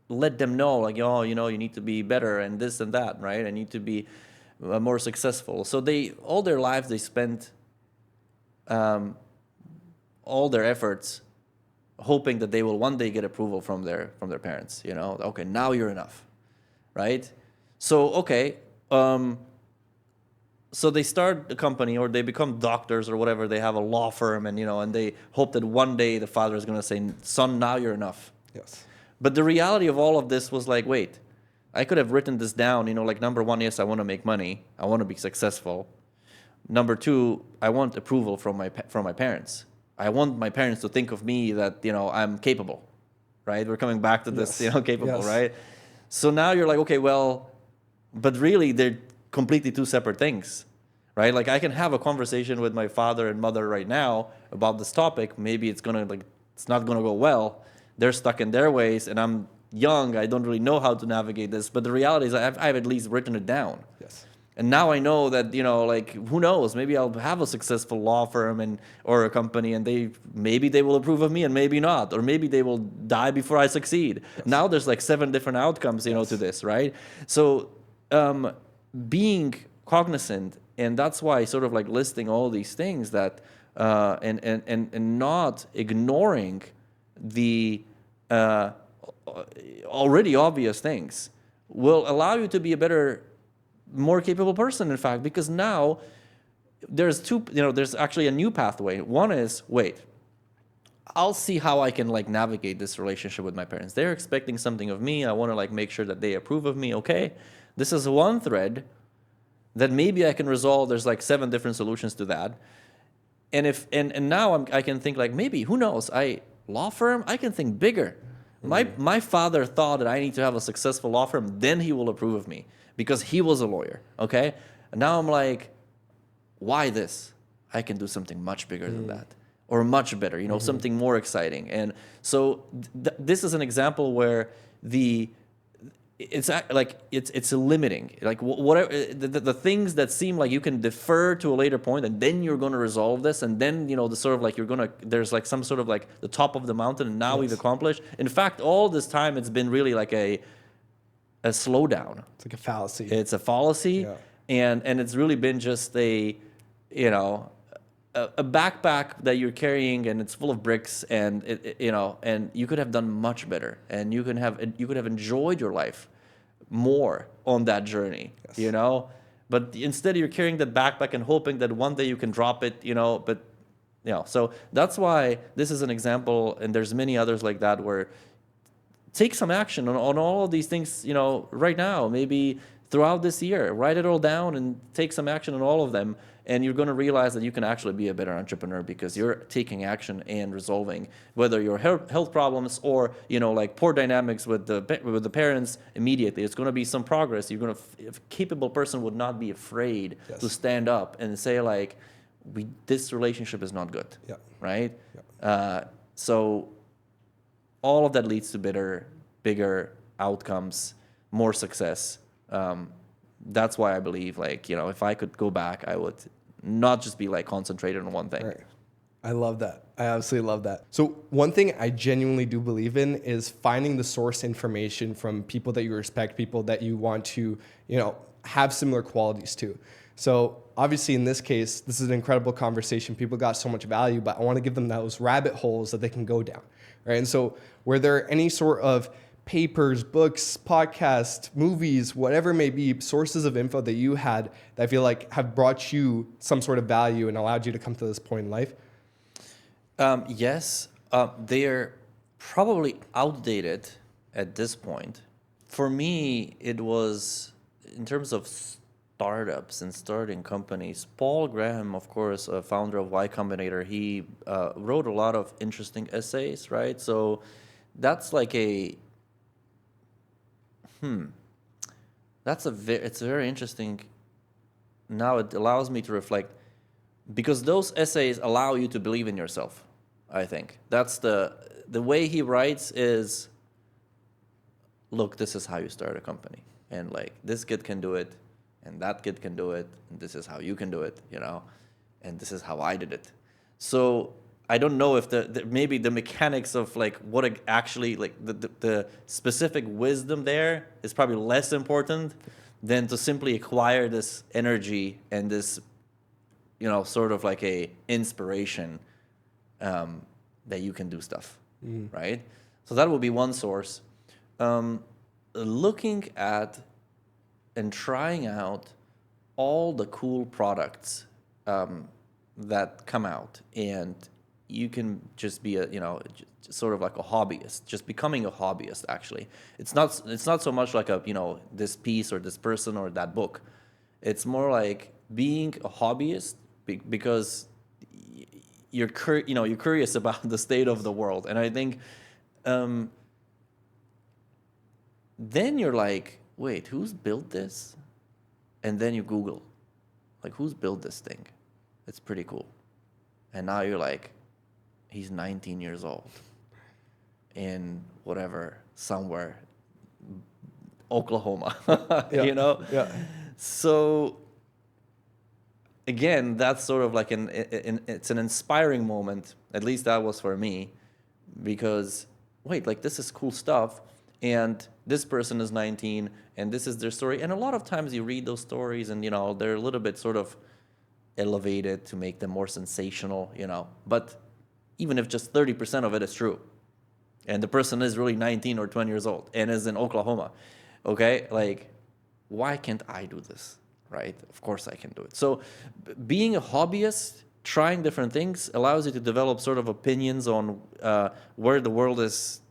let them know like, oh, you know, you need to be better and this and that, right? I need to be more successful. So they, all their lives, they spent all their efforts hoping that they will one day get approval from their parents, you know. Okay, now you're enough. Right? So, okay, so they start a company, or they become doctors or whatever. They have a law firm, and, you know, and they hope that one day the father is going to say, son, now you're enough. Yes. But the reality of all of this was like, wait, I could have written this down, you know, like, number one, yes, I want to make money. I want to be successful. Number two, I want approval from my parents. I want my parents to think of me that, you know, I'm capable, right? We're coming back to this, yes. You know, capable, yes. Right? So now you're like, okay, well, but really they're completely two separate things, right? Like, I can have a conversation with my father and mother right now about this topic. Maybe it's not gonna go well. They're stuck in their ways, and I'm young. I don't really know how to navigate this. But the reality is, I've at least written it down. Yes. And now I know that, you know, like, who knows? Maybe I'll have a successful law firm or a company, and maybe they will approve of me, and maybe not, or maybe they will die before I succeed. Yes. Now there's like 7 different outcomes, you know, to this, right? So being cognizant, and that's why sort of like listing all these things that and not ignoring the already obvious things will allow you to be a better, more capable person, in fact, because now there's there's actually a new pathway. One is, wait, I'll see how I can like navigate this relationship with my parents. They're expecting something of me. I want to like make sure that they approve of me. Okay, this is one thread that maybe I can resolve. There's like 7 different solutions to that. And now I can think like, maybe, who knows, law firm, I can think bigger. My father thought that I need to have a successful law firm, then he will approve of me, because he was a lawyer, okay? And now I'm like, why this? I can do something much bigger than that, or much better, you know, something more exciting. And so this is an example where it's limiting. Like, whatever the things that seem like you can defer to a later point, and then you're going to resolve this, and then, you know, the sort of like there's like some sort of like the top of the mountain, and now we've accomplished. In fact, all this time it's been really like a slowdown. It's like a fallacy. It's a fallacy, yeah. And it's really been just a backpack that you're carrying, and it's full of bricks, and and you could have done much better, and you could have enjoyed your life more on that journey, yes. You know. But instead, you're carrying that backpack and hoping that one day you can drop it, you know. But so that's why this is an example, and there's many others like that, where take some action on all of these things, you know, right now, maybe throughout this year. Write it all down and take some action on all of them, and you're going to realize that you can actually be a better entrepreneur, because you're taking action and resolving whether your health problems or, you know, like poor dynamics with the parents immediately. It's going to be some progress. You're going to, a capable person would not be afraid yes. to stand up and say like, this relationship is not good, yeah. Right? Yeah. So all of that leads to bigger outcomes, more success. That's why I believe, like, you know, if I could go back, I would not just be like concentrated on one thing. Right. I love that. I absolutely love that. So one thing I genuinely do believe in is finding the source information from people that you respect, people that you want to, you know, have similar qualities too. So obviously in this case, this is an incredible conversation. People got so much value, but I want to give them those rabbit holes that they can go down, right? And so were there any sort of papers, books, podcasts, movies, whatever it may be, sources of info that you had that I feel like have brought you some sort of value and allowed you to come to this point in life? Yes, they're probably outdated at this point. For me, it was in terms of startups and starting companies. Paul Graham, of course, a founder of Y Combinator, he wrote a lot of interesting essays, right? So that's like it's very interesting. Now it allows me to reflect because those essays allow you to believe in yourself. I think that's the way he writes is, look, this is how you start a company, and like this kid can do it, and that kid can do it, and this is how you can do it, and this is how I did it. So I don't know if maybe the mechanics of like what actually like the specific wisdom there is probably less important than to simply acquire this energy and this, sort of like a inspiration that you can do stuff, right? So that would be one source. Looking at and trying out all the cool products that come out, and you can just be sort of like a hobbyist, just becoming a hobbyist. Actually, it's not so much like this piece or this person or that book. It's more like being a hobbyist because you're curious about the state of the world, and I think then you're like, wait, who's built this? And then you Google, like, who's built this thing? It's pretty cool. And now you're like, he's 19 years old in whatever, somewhere, Oklahoma, Yeah. So again, that's sort of like it's an inspiring moment. At least that was for me, because wait, like this is cool stuff, and this person is 19, and this is their story. And a lot of times you read those stories, and they're a little bit sort of elevated to make them more sensational, But even if just 30% of it is true, and the person is really 19 or 20 years old and is in Oklahoma, okay, like, why can't I do this? Right? Of course I can do it. So being a hobbyist, trying different things allows you to develop sort of opinions on where the world is,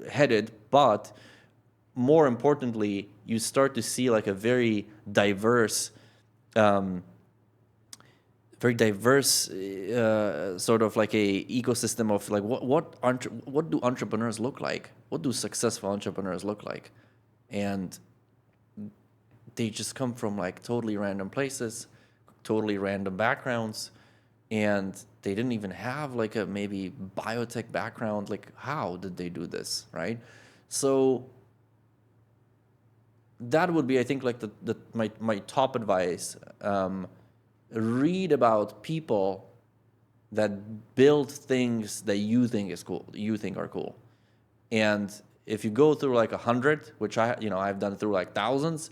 headed. But more importantly, you start to see like a very diverse sort of like a ecosystem of like what do entrepreneurs look like? What do successful entrepreneurs look like? And they just come from like totally random places, totally random backgrounds, and they didn't even have like a maybe biotech background. Like, how did they do this, right? So that would be, I think, like my top advice. Read about people that build things that you think is cool, you think are cool, and if you go through like 100, which I've done through like thousands.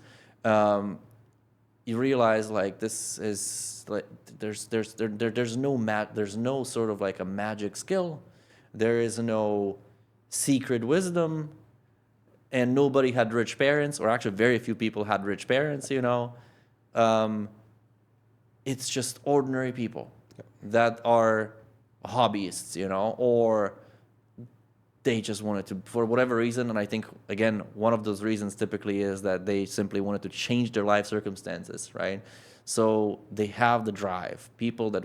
You realize like this is like there's no sort of like a magic skill, there is no secret wisdom, and nobody had rich parents, or actually very few people had rich parents. It's just ordinary people that are hobbyists, or they just wanted to, for whatever reason, and I think, again, one of those reasons typically is that they simply wanted to change their life circumstances, right? So they have the drive. People that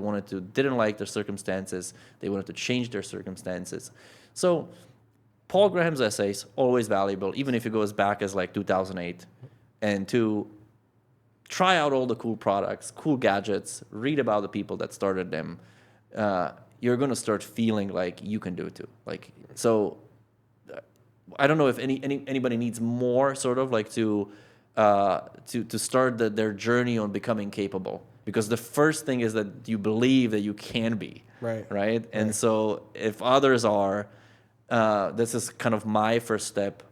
didn't like their circumstances, they wanted to change their circumstances. So Paul Graham's essays, always valuable, even if it goes back as like 2008, and to try out all the cool products, cool gadgets, read about the people that started them. You're going to start feeling like you can do it too. Like, so I don't know if anybody needs more sort of like to start their journey on becoming capable, because the first thing is that you believe that you can be, right? And so if others are, this is kind of my first step.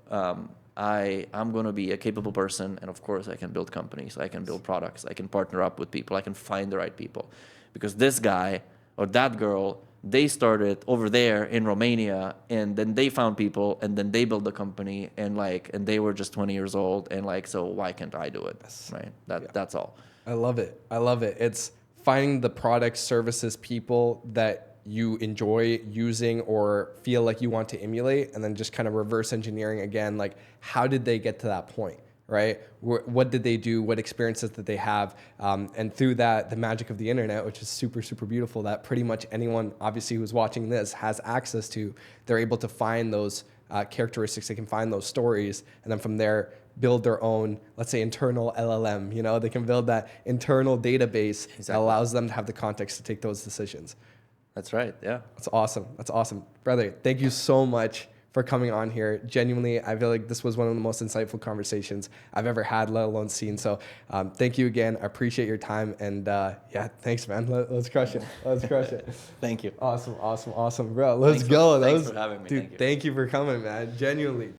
I'm going to be a capable person, and of course I can build companies, I can build products, I can partner up with people, I can find the right people. Because this guy or that girl, they started over there in Romania, and then they found people, and then they built the company, and they were just 20 years old, and so why can't I do it? Right? That's all. I love it. I love it. It's finding the products, services, people that you enjoy using or feel like you want to emulate, and then just kind of reverse engineering again, like how did they get to that point, right? What did they do? What experiences did they have? And through that, the magic of the internet, which is super, super beautiful, that pretty much anyone obviously who's watching this has access to, they're able to find those characteristics, they can find those stories, and then from there, build their own, let's say, internal LLM. You know, they can build that internal database that allows them to have the context to take those decisions. That's right. Yeah. That's awesome. That's awesome. Brother, thank you so much for coming on here. Genuinely, I feel like this was one of the most insightful conversations I've ever had, let alone seen. So thank you again. I appreciate your time. And yeah, thanks, man. Let's crush it. Let's crush it. Thank you. Awesome, awesome, awesome. Bro, let's go. Thanks for having me. Dude, thank you for coming, man. Genuinely.